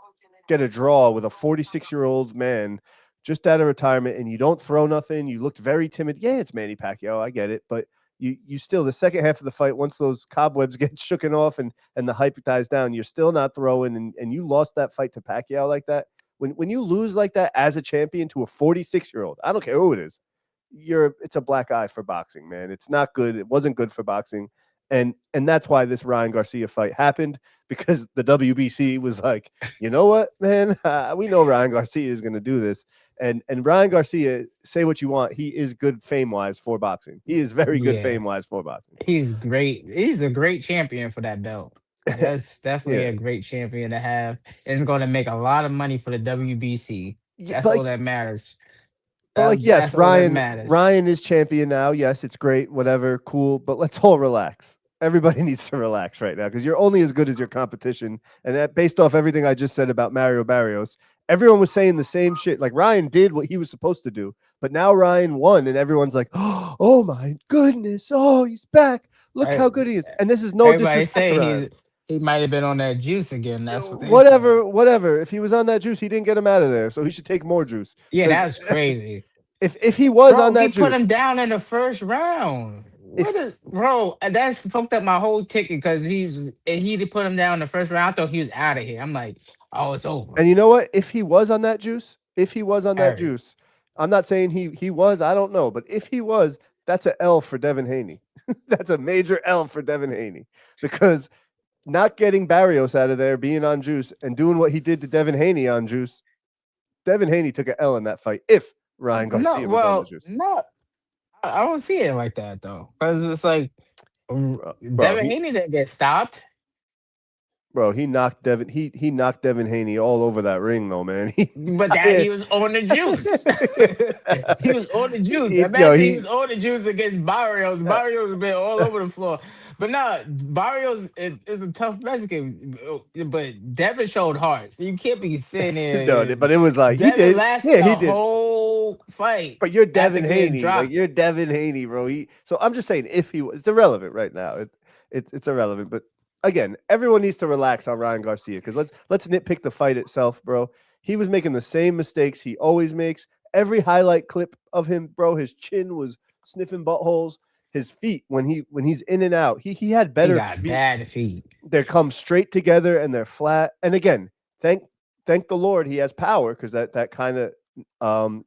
get a draw with a 46-year-old man just out of retirement, and you don't throw nothing. You looked very timid. Yeah, it's Manny Pacquiao. I get it, but you still, the second half of the fight, once those cobwebs get shooken off and the hype dies down, you're still not throwing, and you lost that fight to Pacquiao like that. When you lose like that as a champion to a 46-year-old, I don't care who it is, it's a black eye for boxing, man. It's not good. It wasn't good for boxing. And that's why this Ryan Garcia fight happened, because the WBC was like, you know what, man, we know Ryan Garcia is going to do this. And Ryan Garcia, say what you want, he is good fame-wise for boxing. He is very good fame-wise for boxing. He's great. He's a great champion for that belt. That's definitely a great champion to have. It's going to make a lot of money for the WBC. That's all that matters. But like, yes, Ryan is champion now. Yes, it's great, whatever, cool. But let's all relax. Everybody needs to relax right now, because you're only as good as your competition. And that, based off everything I just said about Mario Barrios, everyone was saying the same shit. Like, Ryan did what he was supposed to do, but now Ryan won, and everyone's like, oh my goodness, oh, he's back. Look how good he is. And this is no disrespect to Ryan. He might have been on that juice again. That's what they saying. Whatever. If he was on that juice, he didn't get him out of there, so he should take more juice. Yeah, Because that's crazy. if he was on Bro, he that put him juice, down in the first round. if What is, bro? That's fucked up my whole ticket because he did put him down in the first round. I thought he was out of here. I'm like, oh, it's over. and you know what? If he was on that juice, Harry. I'm not saying he was. I don't know, but if he was, that's a L for Devin Haney. That's a major L for Devin Haney because not getting Barrios out of there, being on juice, and doing what he did to Devin Haney on juice. Devin Haney took an L in that fight. If Ryan No, Garcia was on the well, juice, no, I don't see it like that though. Because it's like bro, Devin Haney didn't get stopped. he knocked Devin. He knocked Devin Haney all over that ring, though, man. But that he was on the juice. He was on the juice. Yo, Imagine he was on the juice against Barrios. Barrios has been all over the floor. But no, Barrios is a tough Mexican. But Devin showed heart. So you can't be sitting no, there. but it was like he Devin did. lasted Yeah, the he did. whole fight But you're after Devin getting Haney. Like dropped. you're Devin Haney, bro. So I'm just saying, if he was, it's irrelevant right now. It's irrelevant. But again, everyone needs to relax on Ryan Garcia because let's nitpick the fight itself, bro. He was making the same mistakes he always makes. Every highlight clip of him, bro, his chin was sniffing buttholes. His feet, when he's in and out, he had He better got feet. bad feet. They come straight together and they're flat. And again, thank the Lord he has power because that kind of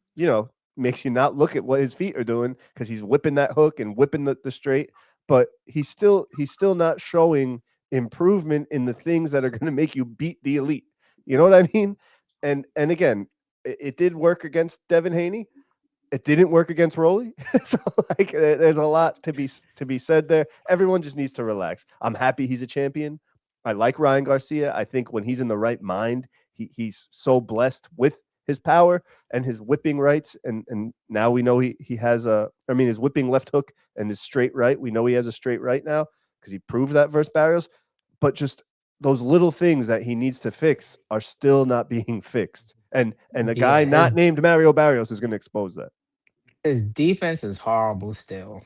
makes you not look at what his feet are doing because he's whipping that hook and whipping the straight. But he's still not showing improvement in the things that are going to make you beat the elite. You know what I mean? And again, it did work against Devin Haney. It didn't work against Rolly. So like there's a lot to be said there. Everyone just needs to relax. I'm happy he's a champion. I like Ryan Garcia. I think when he's in the right mind, he's so blessed with his power and his whipping rights. And now we know he has his whipping left hook and his straight right. We know he has a straight right now because he proved that versus Barrios. But just those little things that he needs to fix are still not being fixed. And a guy Yeah, not named Mario Barrios is going to expose that. his defense is horrible still.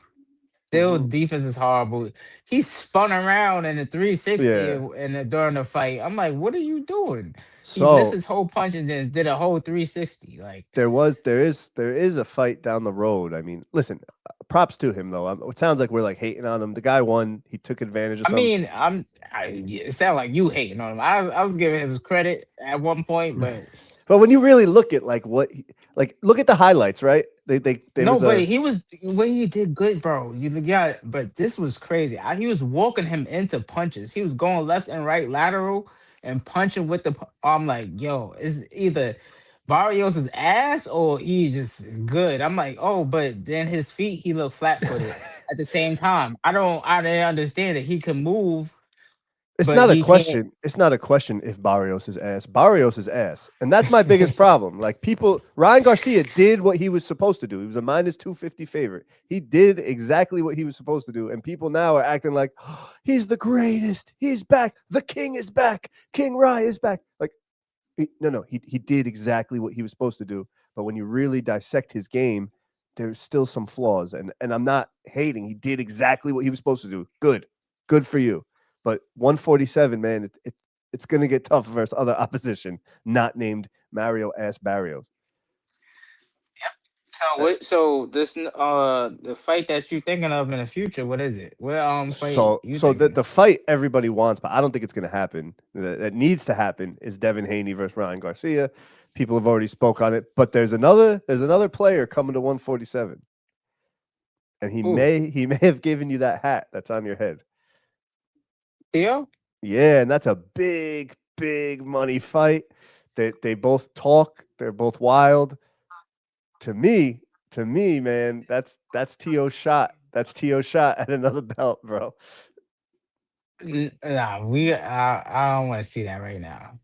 Still, Mm-hmm. defense is horrible. He spun around in the 360 Yeah. during the fight. I'm like, what are you doing? He missed So his whole punch and then did a whole 360. Like, there is a fight down the road. I mean, listen, props to him though. It sounds like we're like hating on him. The guy won. He took advantage of I something. mean, it sounds like you hating on him. I was giving him his credit at one point, but But when you really look at like look at the highlights, right? They no, but he was when he did good, bro. Yeah, but this was crazy. He was walking him into punches. He was going left and right lateral and punching with the. I'm like, yo, it's either Barrios' ass or he's just good. I'm like, oh, but then his feet, he looked flat footed at the same time. I didn't understand that he can move, It's but not a he can't. question. It's not a question if Barrios is ass. Barrios is ass. And that's my biggest problem. Like Ryan Garcia did what he was supposed to do. He was a minus 250 favorite. He did exactly what he was supposed to do. And people now are acting like, oh, he's the greatest. He's back. The king is back. King Rye is back. Like, no. He did exactly what he was supposed to do. But when you really dissect his game, there's still some flaws. And I'm not hating. He did exactly what he was supposed to do. Good. Good for you. But 147, man, it's going to get tough versus other opposition, not named Mario S. Barrios. So this the fight that you thinking of in the future, what is it? What fight you So thinking? the fight everybody wants, but I don't think it's going to happen. That needs to happen is Devin Haney versus Ryan Garcia. People have already spoke on it, but there's another player coming to 147, and he Ooh, may have given you that hat that's on your head. Theo? Yeah, and that's a big money fight. They both talk. They're both wild. To me, man, that's T.O.'s shot. That's T.O.'s shot at another belt, bro. Nah, I don't want to see that right now.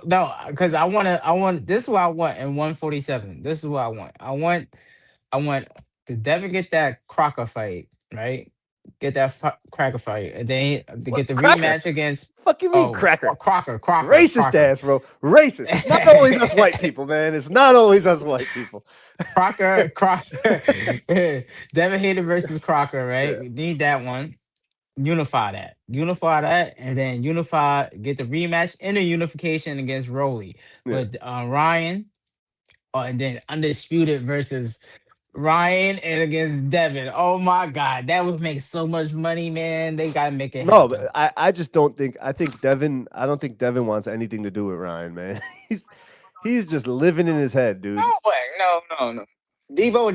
No, because I want this is what I want in 147. This is what I want. I want the Devin get that Crocker fight, right? Get that Cracker fight, and then to What get the cracker? rematch against Fuck you mean cracker? Racist Crocker. ass, bro. Racist. It's not always us white people, man. It's not always us white people. Crocker. Devin Haney versus Crocker, right? Yeah. We need that one. unify that, and then get the rematch and the unification against Rolly. Yeah. But Ryan, and then undisputed versus Ryan and against Devin. Oh my God, that would make so much money, man. They gotta make it No, happen. but I just don't think I think Devin I don't think Devin wants anything to do with Ryan, man. He's just living in his head, No dude. way, no. Debo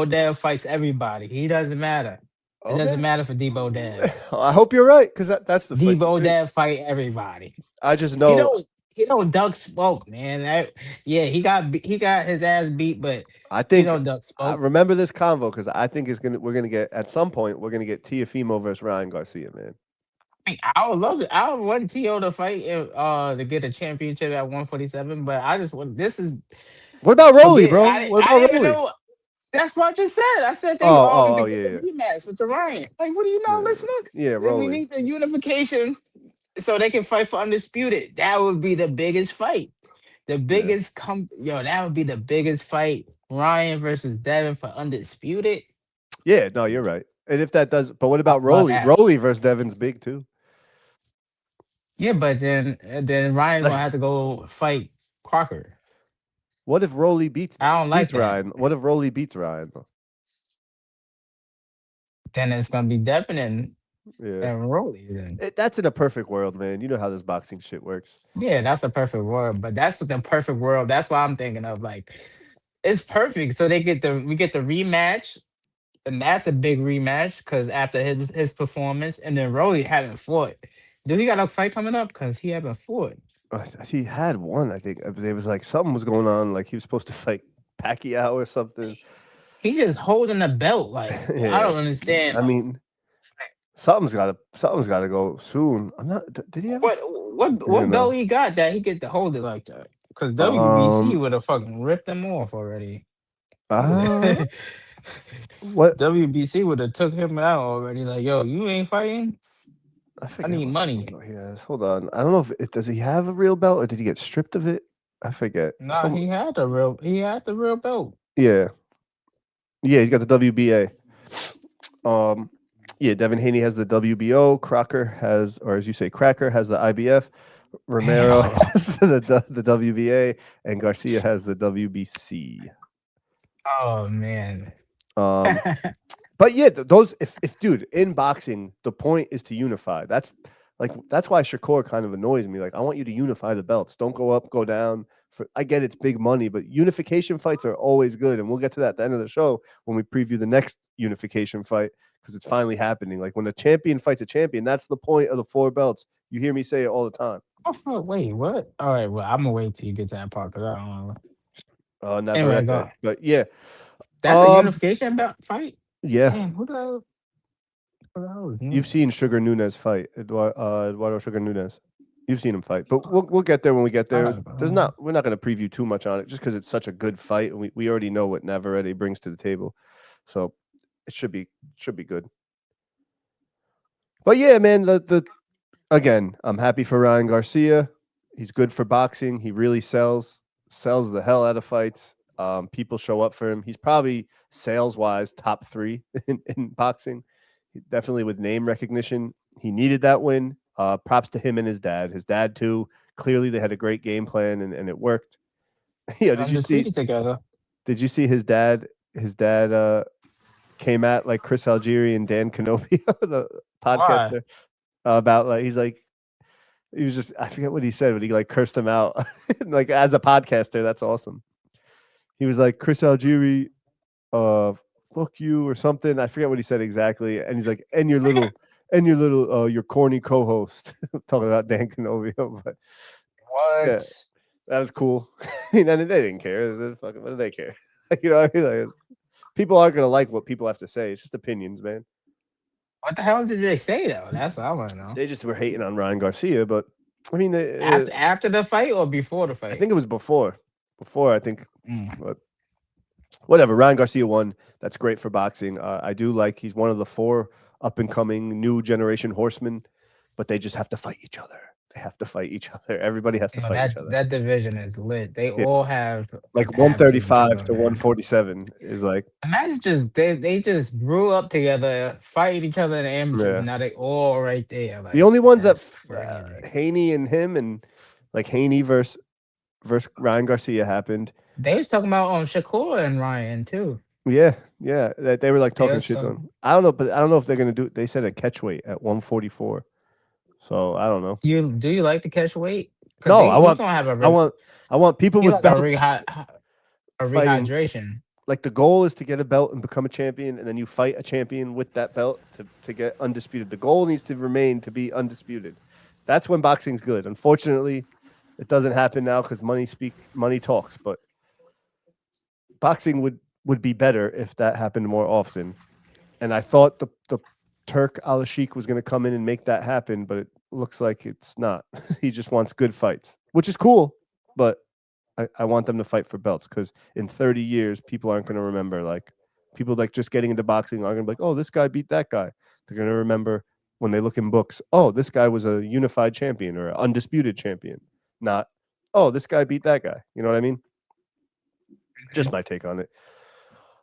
Dev fights everybody. He doesn't matter. It doesn't Okay. matter for Debo Dev. I hope you're right, because that's the fight to Debo pick. Dev fight everybody. I just He know don't he don't duck smoke, man. Yeah, he got his ass beat, but I he think don't duck I smoke. remember this convo because I think we're gonna get at some point we're gonna get Tiafimo versus Ryan Garcia, man. I would love it. I would want T.O. to fight to get a championship at 147, but I just want this is What about Rolly, forget. bro? What I about didn't even Rolly? know. That's what I just said. I said they to Oh, get the yeah, rematch with the Ryan. Like, what are you yeah, not listening? yeah, Then we Rolly. need the unification so they can fight for undisputed. That would be the biggest fight. The Yeah, biggest that would be the biggest fight. Ryan versus Devin for undisputed. yeah. No, you're right. And if that does, but what I about love Rolly? that. Rolly versus Devin's big too. Yeah, but then Ryan gonna Like, have to go fight Crocker. what if Rolly I don't like beats that. Ryan? What if Rolly beats Ryan? Though? Then it's gonna be Devin Yeah, and Rolly. Then that's in a perfect world, man. You know how this boxing shit works. yeah, that's a perfect world. But that's the perfect world. That's what I'm thinking of. Like it's perfect. So we get the rematch, and that's a big rematch because after his performance, and then Rolly haven't fought. Do he got a fight coming up? Because he haven't fought. He had one, I think. There was like something was going on. Like he was supposed to fight Pacquiao or something. He just holding the belt. Like I Yeah, don't understand. I mean, something's gotta go soon. I'm not. Did he ever? You What know. belt he got that he get to hold it like that? Because WBC Um. would have fucking ripped him off already. Uh. What? WBC would have took him out already. Like, yo, you ain't fighting. I I forget need what fucking money. belt he has. Hold on. I don't know if does he have a real belt or did he get stripped of it? I forget. Nah, he had the real belt. Yeah, yeah. He's got the WBA. Um. Yeah, Devin Haney has the WBO. Crocker has, or as you say, Cracker has the IBF. Romero Damn. has the WBA, and Garcia has the WBC. Oh man. Um, but yeah, those if dude in boxing, the point is to unify. That's why Shakur kind of annoys me. Like I want you to unify the belts. Don't go up, go down. I get it's big money, but unification fights are always good, and we'll get to that at the end of the show when we preview the next unification fight because it's finally happening. Like when a champion fights a champion, that's the point of the four belts. You hear me say it all the time. Oh fuck, wait, what? All right, well, I'm gonna wait till you get to that part because I don't know. Anyway, Navarrete, go. but yeah, That's a um, unification fight. yeah. Damn, who the hell is You've seen Núñez? Sugar Nunez fight, Eduardo Sugar Nunez. You've seen him fight, but we'll get there when we get there. We're not going to preview too much on it just because it's such a good fight, and we already know what Navarrete brings to the table, so it should be good. But yeah, man, the again, I'm happy for Ryan Garcia. He's good for boxing. He really sells the hell out of fights. People show up for him. He's probably sales wise top three in boxing. Definitely with name recognition. He needed that win. Props to him and his dad. His dad too. Clearly, they had a great game plan and it worked. Yeah, did you see? Undisputed together. Did you see his dad? His dad came at like Chris Algieri and Dan Canopio, the Why? podcaster, about like he was just I forget what he said, but he like cursed him out. Like as a podcaster, that's awesome. He was like Chris Algieri, uh, fuck you or something. I forget what he said exactly. And he's like, your corny co-host talking about Dan Canovio. But yeah, What? that was cool. And they didn't care. What do they care? You know what I mean? Like, people aren't gonna like what people have to say. It's just opinions, man. What the hell did they say though? That's what I want to know. They just were hating on Ryan Garcia, but I mean, After the fight or before the I fight? think it was before. Before I think, Mm. but whatever. Ryan Garcia won. That's great for boxing. I do like he's one of the four up and coming new generation horsemen, but they just have to fight each other. they have to fight each other. Everybody has to You know, fight each that other. that division is lit. They Yeah. all Like have to each 135 other, to man. 147 is like, Imagine just they just grew up together, fighting each other in the amateurs, yeah. and now they all right there. The Like only ones that that's crazy. Haney and him and like Haney versus Ryan Garcia happened. They was talking about Shakur and Ryan too. Yeah, yeah, that they were like They talking was shit on. talking. I don't know, but I don't know if they're gonna do. They said a catch weight at 144, so I don't know. You like to catch weight? Cause No, he gonna have I want, I want people he with like a belts fighting. rehydration. Like the goal is to get a belt and become a champion, and then you fight a champion with that belt to get undisputed. The goal needs to remain to be undisputed. That's when boxing's good. Unfortunately, it doesn't happen now because money talks. But boxing would be better if that happened more often. And I thought the Turk Al Sheikh was going to come in and make that happen, but it looks like it's not. He just wants good fights, which is cool, but I want them to fight for belts because in 30 years, people aren't going to remember. Like people like just getting into boxing are going to be like, oh, this guy beat that guy. They're going to remember when they look in books, oh, this guy was a unified champion or an undisputed champion, not, oh, this guy beat that guy. You know what I mean? Just my take on it.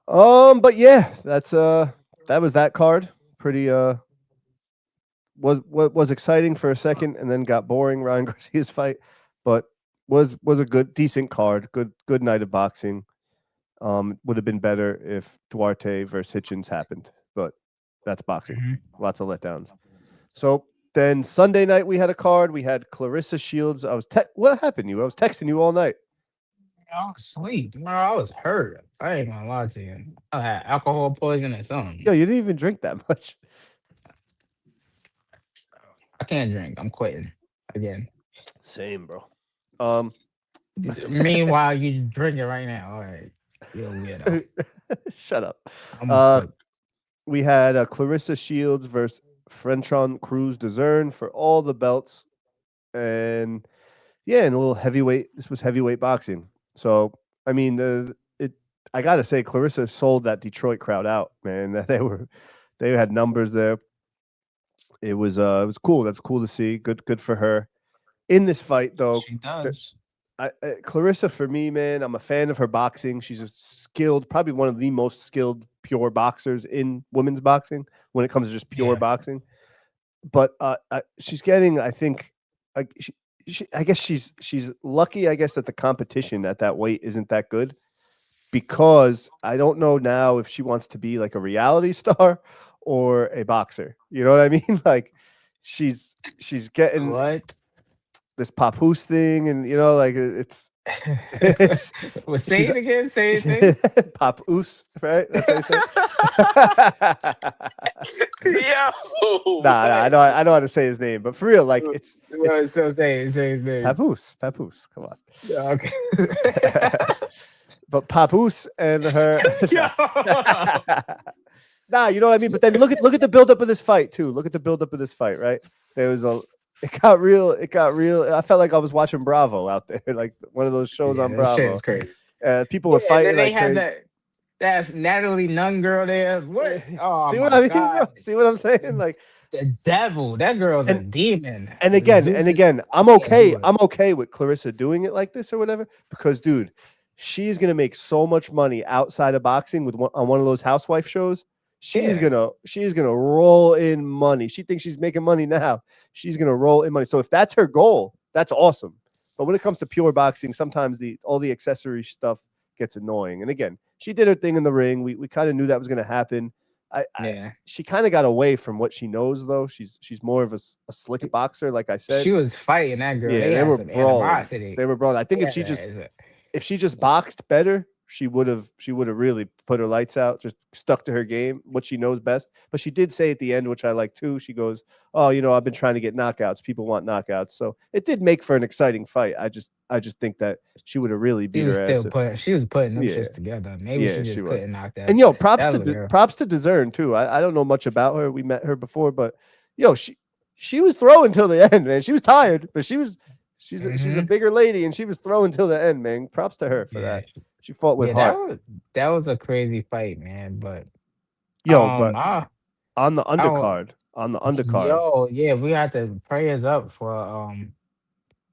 But yeah, that was that card. Pretty was exciting for a second and then got boring. Ryan Garcia's fight, but was a good decent card. Good night of boxing. Would have been better if Duarte versus Hitchins happened, but that's boxing. Mhm. Lots of letdowns. So then Sunday night we had a card. We had Clarissa Shields. What happened to you? I was texting you all night. I was asleep. Bro, I was hurt. I ain't gonna lie to you. I had alcohol poison or Yo, something. you didn't even drink that much. I can't drink. I'm quitting again. Same, bro. Um, Meanwhile, you drinking right now. All right, you a weirdo. shut up. I'm gonna Uh, quit. we had Clarissa Shields versus Frenchon Cruz Dezern for all the belts, and yeah, and a little heavyweight. This was heavyweight boxing. So I mean, it. I gotta say, Clarissa sold that Detroit crowd out, man. They had numbers there. It was cool. That's cool to see. Good for her. In this fight, though, She the, does. Clarissa, for me, man, I'm a fan of her boxing. She's a skilled, probably one of the most skilled pure boxers in women's boxing when it comes to just pure Yeah. boxing. But she's getting, I think, I guess she's lucky. I guess that the competition at that weight isn't that good because I don't know now if she wants to be like a reality star or a boxer. You know what I mean? Like she's getting What? this papoose thing, and like it's well, say she's it again. Say it again. papoose, right? That's what I say. Yo, Nah, I know how to say his name, but for real, like it's Well, so say his name. papoose. Come on. Yeah, okay. But papoose and her. Yo. Nah, you know what I mean. But then look at the buildup of this fight too. Look at the buildup of this fight, right? There was a. It got real. It got real. I felt like I was watching Bravo out there, like one of those shows Yeah, on that shit Bravo. is crazy. People Yeah, were and fighting then they like had crazy. that Natalie Nunn girl there. What? Oh See what my I mean, bro? god, See what I'm saying? Like, the devil. That girl's a and demon. and Zeus is again, I'm can't okay. do it. I'm okay with Clarissa doing it like this or whatever because, dude, she's gonna make so much money outside of boxing with on one of those housewife shows. Yeah, She's gonna roll in money. She thinks she's making money now. She's gonna roll in money. So if that's her goal, that's awesome. But when it comes to pure boxing, sometimes all the accessory stuff gets annoying. And again, she did her thing in the ring. We kind of knew that was gonna happen. yeah. She kind of got away from what she knows though. She's more of a slick boxer, like I said. She was fighting that girl. Yeah, They they had were some brawling. animosity. They were brawling. I think Yeah, if she just boxed better, she would have really put her lights out, just stuck to her game, what she knows best. But she did say at the end, which I like too, she goes, "Oh, I've been trying to get knockouts. People want knockouts." So it did make for an exciting fight. I just think that she would have really beat her ass if she was putting them yeah, shits together. Maybe yeah, she she just was. couldn't knock And that props that to other girl. props to Dezern too. I don't know much about her. We met her before, but she was throwing till the end, man. She was tired, but she's a Hmm. bigger lady, and she was throwing till the end, man. Props to her for Yeah, that. She fought with yeah. heart. That was a crazy fight, man. But Yo, but I on the I don't. undercard, Yo, yeah, we had to prayers up for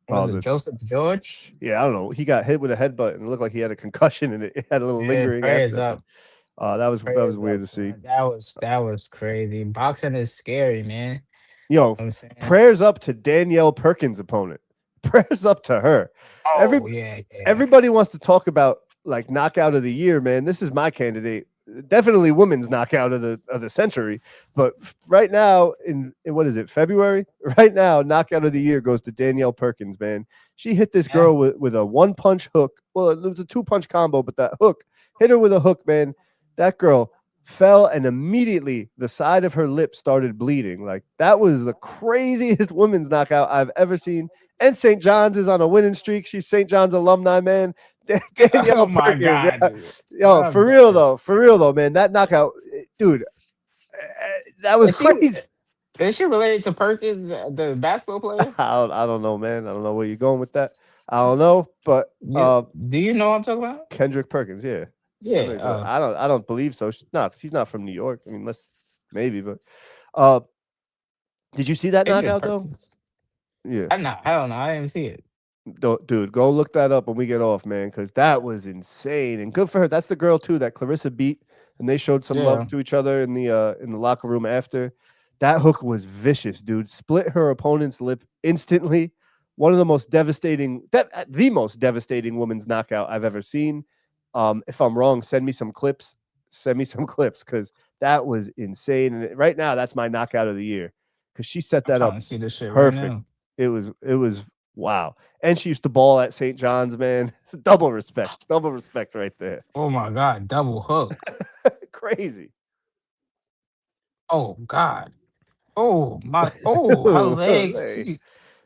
Was Oh, it Joseph George? yeah, I don't know. He got hit with a headbutt and it looked like he had a concussion and it had a little Yeah, lingering prayers after. up. That Prayers was up, weird to see. man. That was crazy. Boxing is scary, man. You Yo, know what I'm saying? prayers up to Danielle Perkins' opponent. Prayers up to her. Every Oh, yeah, yeah. Everybody wants to talk about like knockout of the year, man. This is my candidate. Definitely women's knockout of the century. But right now, in what is it, February? Right now, knockout of the year goes to Danielle Perkins, man. She hit this Yeah. girl with a one punch hook. Well, it was a two punch combo, but that hook hit her with a hook, man. That girl fell and immediately the side of her lip started bleeding. Like that was the craziest women's knockout I've ever seen. And St. John's is on a winning streak. She's St. John's alumni, man. Oh Danielle my Perkins, God, yeah. dude. Yo, I'm done. for real though, man. That knockout, dude, that was Is she crazy. is she related to Perkins, the basketball player? I don't know, man. I don't know where you're going with that. I don't know, but You do you know what I'm talking about? Kendrick Perkins, yeah. Yeah. I don't believe so. No, he's not from New York. I mean, let's maybe, but uh, did you see that Kendrick knockout though? Perkins. Yeah. I know. Hell no, I didn't see it. Dude, go look that up when we get off, man, because that was insane and good for her. That's the girl too that Clarissa beat, and they showed some love Yeah. to each other in the locker room after. That hook was vicious, dude. Split her opponent's lip instantly. One of the most the most devastating women's knockout I've ever seen. If I'm wrong, send me some clips. Send me some clips because that was insane. And right now, that's my knockout of the year because she set I'm that trying up to see this shit right perfect. now. It was wow. And she used to ball at St. John's, man. Double respect right there. Oh my God, double hook. Crazy. Oh God. Oh my. Oh, her legs. Hey.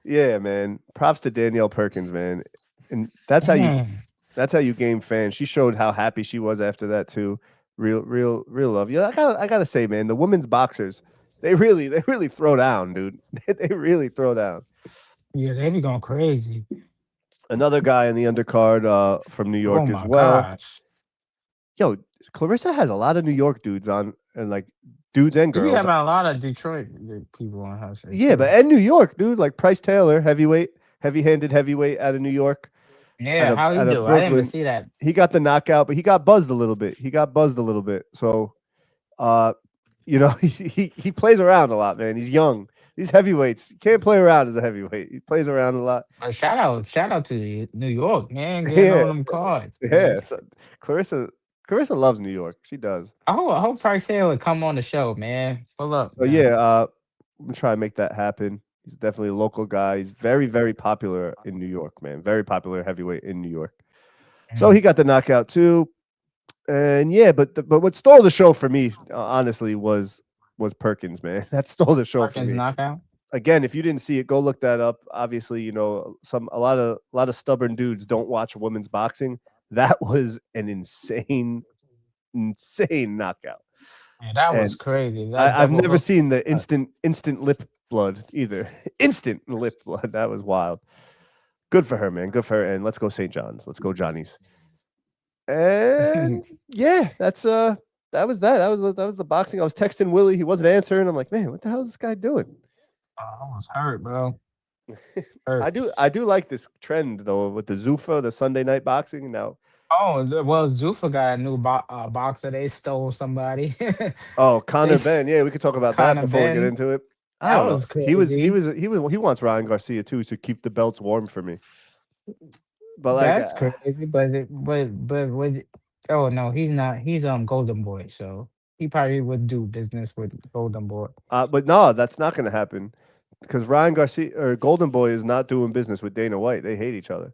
Yeah, man. Props to Danielle Perkins, man. And Man. that's how you game fans. She showed how happy she was after that too. Real love. Yeah, I gotta say, man, the women's boxers, they really throw down, dude. They really throw down. Yeah, they be going crazy. Another guy in the undercard from New Oh York as my well. gosh. Yo, Clarissa has a lot of New York dudes on, and like dudes and She be girls. having a lot of Detroit people on her show Yeah, but too. and New York, dude, like Price Taylor, heavyweight, heavy-handed heavyweight out of New York, Yeah, how he out of do? I didn't even Brooklyn. see that. He got the knockout, but he got buzzed a little bit. So, uh, he plays around a lot, man. He's young. These heavyweights, you can't play around as a heavyweight. He plays around a lot. But shout out to New York, man, getting Yeah, on them cards, man. yeah. So Clarissa, Clarissa loves New York. She does. I hope Price Hill would come on the show, man. Pull up, So man. yeah, I'm gonna try and make that happen. He's definitely a local guy. He's very popular in New York, man. Very popular heavyweight in New York. So Mm. he got the knockout too. And yeah, but what stole the show for me, honestly, was Perkins, man. That stole the show for Perkins me. knockout. Again, if you didn't see it, go look that up. Obviously, a lot of stubborn dudes don't watch women's boxing. That was an insane knockout. Yeah, that was And crazy. That I've double never hook seen was the nuts. instant lip blood either. Instant lip blood. That was wild. Good for her, man. Good for her. And let's go St. John's. Let's go Johnny's. And yeah, that was the boxing. I was texting Willie. He wasn't answering. I'm like, man, what the hell is this guy doing? I was hurt, bro. Hurt. I do like this trend though with the Zuffa, the Sunday night boxing. Now, Oh, well, Zuffa got a new boxer. They stole somebody. oh, They Connor Ben. Yeah, we could talk about that kind of before we get been. into it. I That don't know. was crazy. He wants Ryan Garcia too to keep the belts warm for me. But like, That's crazy. But with oh no, he's not. He's Golden Boy, so he probably would do business with Golden Boy. but no, that's not going to happen because Ryan Garcia or Golden Boy is not doing business with Dana White. They hate each other.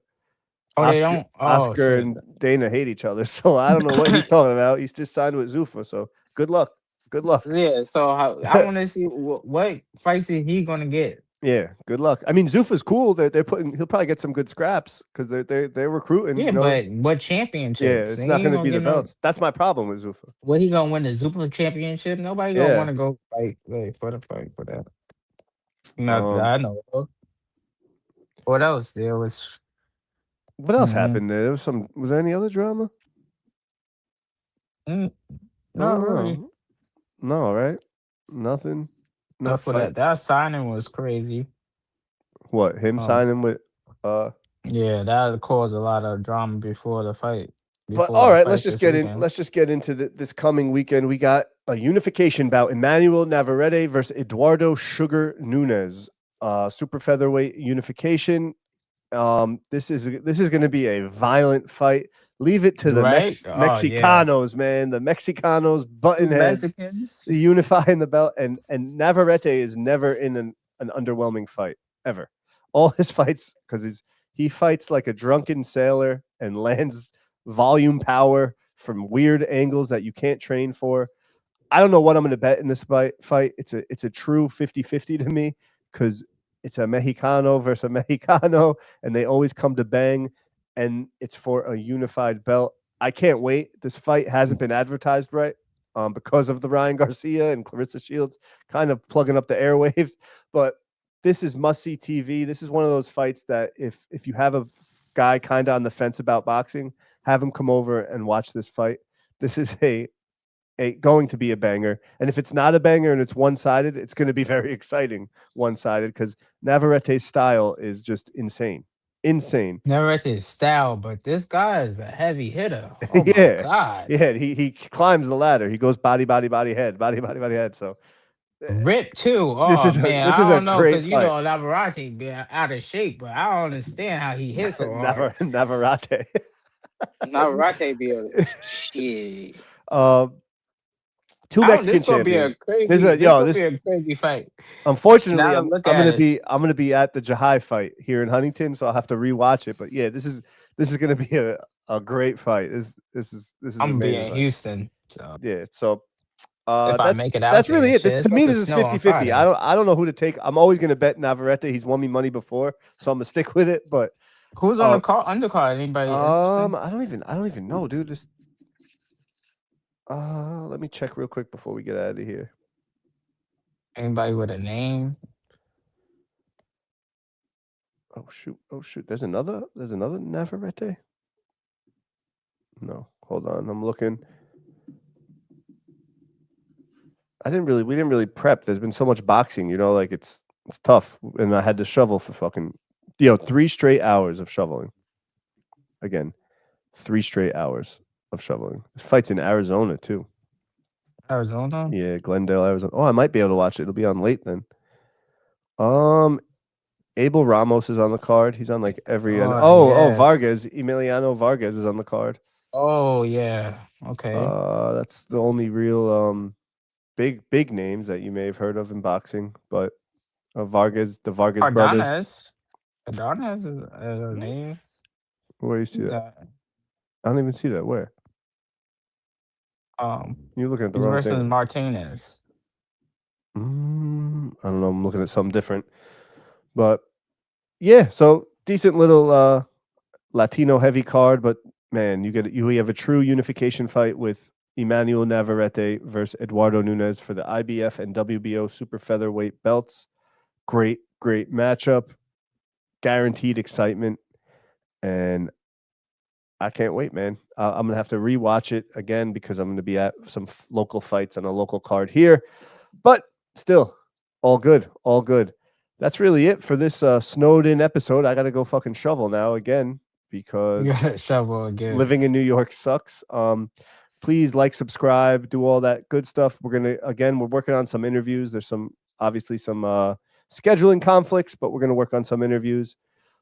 Oh, they don't. Oh Oscar shit. and Dana hate each other, so I don't know what he's talking about. He's just signed with Zuffa, so good luck. Good luck. Yeah. So I want to see what fights is he gonna get. Yeah, good luck. I mean, Zuffa's cool. They're putting. He'll probably get some good scraps because they're recruiting. Yeah, but what Yeah, championships? it's He not ain't going to gonna be the get no. belts. That's my problem with Zuffa. What he gonna win the Super Championship? Nobody gonna want Yeah. to go fight for the fight for that. Not that Um. I know of. What else? There was. What else Mm, happened there? There was some. Was there any other drama? mm, I not don't really. know. No, right? Nothing. No Stuff for fight. that. That signing was crazy. What? Him Um, signing with? Yeah, that caused a lot of drama before the fight. But Before all the right, fight this weekend. let's just get into this coming weekend. We got a unification bout: Emmanuel Navarrete versus Eduardo Sugar Núñez. Super featherweight unification. This is going to be a violent fight. Leave it to the Right? Oh yeah. Mexicanos, man. The Mexicanos, Two button heads, Mexicans. the unifying the belt, and Navarrete is never in an underwhelming fight ever. All his fights, because he fights like a drunken sailor and lands volume power from weird angles that you can't train for. I don't know what I'm going to bet in this fight. It's a true 50-50 to me because it's a Mexicano versus a Mexicano, and they always come to bang, and it's for a unified belt. I can't wait. This fight hasn't been advertised right because of the Ryan Garcia and Clarissa Shields kind of plugging up the airwaves, but this is must-see TV. This is one of those fights that if you have a guy kind of on the fence about boxing, have him come over and watch this fight. This is going to be a banger. And if it's not a banger and it's one-sided, it's going to be very exciting one-sided because Navarrete's style is just insane. Insane. Navarrete style, but this guy is a heavy hitter. Oh my Yeah. god. Yeah, he climbs the ladder. He goes body, body, body, head, body, body, body, head. So Rip too. this Oh is man, a I don't know great because fight. Navarrete be out of shape, but I don't understand how he hits so hard. Navarrete. Navarrete be a shit. Two Mexican This gonna be champions. a crazy. This gonna be a crazy fight. Unfortunately, Now to I'm look gonna at it. be at the Jahai fight here in Huntington, so I'll have to rewatch it. But yeah, this is gonna be a great fight. This is I'm an gonna be amazing in fight. Houston, so Yeah, so if I make it out that's there, really it. shit, it's To me, supposed to this is snow on 50-50. Friday. I don't know who to take. I'm always gonna bet Navarrete. He's won me money before, so I'm gonna stick with it. But Who's on the undercard? Anybody interesting? I don't even know, dude. This let me check real quick before we get out of here. Anybody with a name? Oh shoot. There's another Navarrete. No, hold on. I'm looking. We didn't really prep. There's been so much boxing, like it's tough. And I had to shovel for fucking 3 straight hours of shoveling. Again, 3 straight hours of shoveling. This fight's in Arizona too. Arizona? Yeah, Glendale, Arizona. Oh, I might be able to watch it. It'll be on late then. Abel Ramos is on the card. He's on like every yes. Vargas, Emiliano Vargas is on the card. Oh yeah. Okay. That's the only real big names that you may have heard of in boxing, but the Vargas brothers. Adonis is a name. Where you see that? I don't even see that. Where? You're looking at the wrong versus thing. Martinez. I don't know. I'm looking at something different. But yeah, so decent little Latino heavy card, but man, you have a true unification fight with Emmanuel Navarrete versus Eduardo Núñez for the IBF and WBO super featherweight belts. Great matchup. Guaranteed excitement. And I can't wait, man. I'm going to have to rewatch it again because I'm going to be at some local fights on a local card here. But still, all good. That's really it for this snowed in episode. I got to go fucking shovel now again because shovel again. Living in New York sucks. Please like, subscribe, do all that good stuff. We're working on some interviews. There's obviously some scheduling conflicts, but we're going to work on some interviews.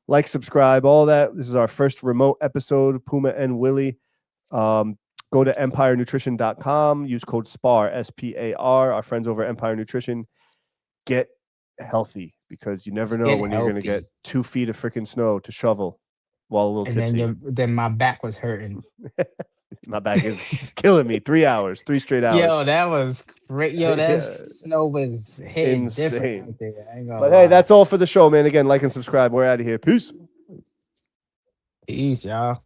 Like, subscribe, all that. This is our first remote episode, Puma and Willie. Go to empirenutrition.com. Use code SPAR, SPAR. Our friends over at Empire Nutrition. Get healthy because you never know when you're going to get 2 feet of freaking snow to shovel while a little tipsy. Then my back was hurting. My back is killing me. 3 hours, 3 straight hours. Yo, that was great. Yo, that snow was hitting different out there. I ain't gonna lie. Hey, that's all for the show, man. Again, like and subscribe. We're out of here. Peace, y'all.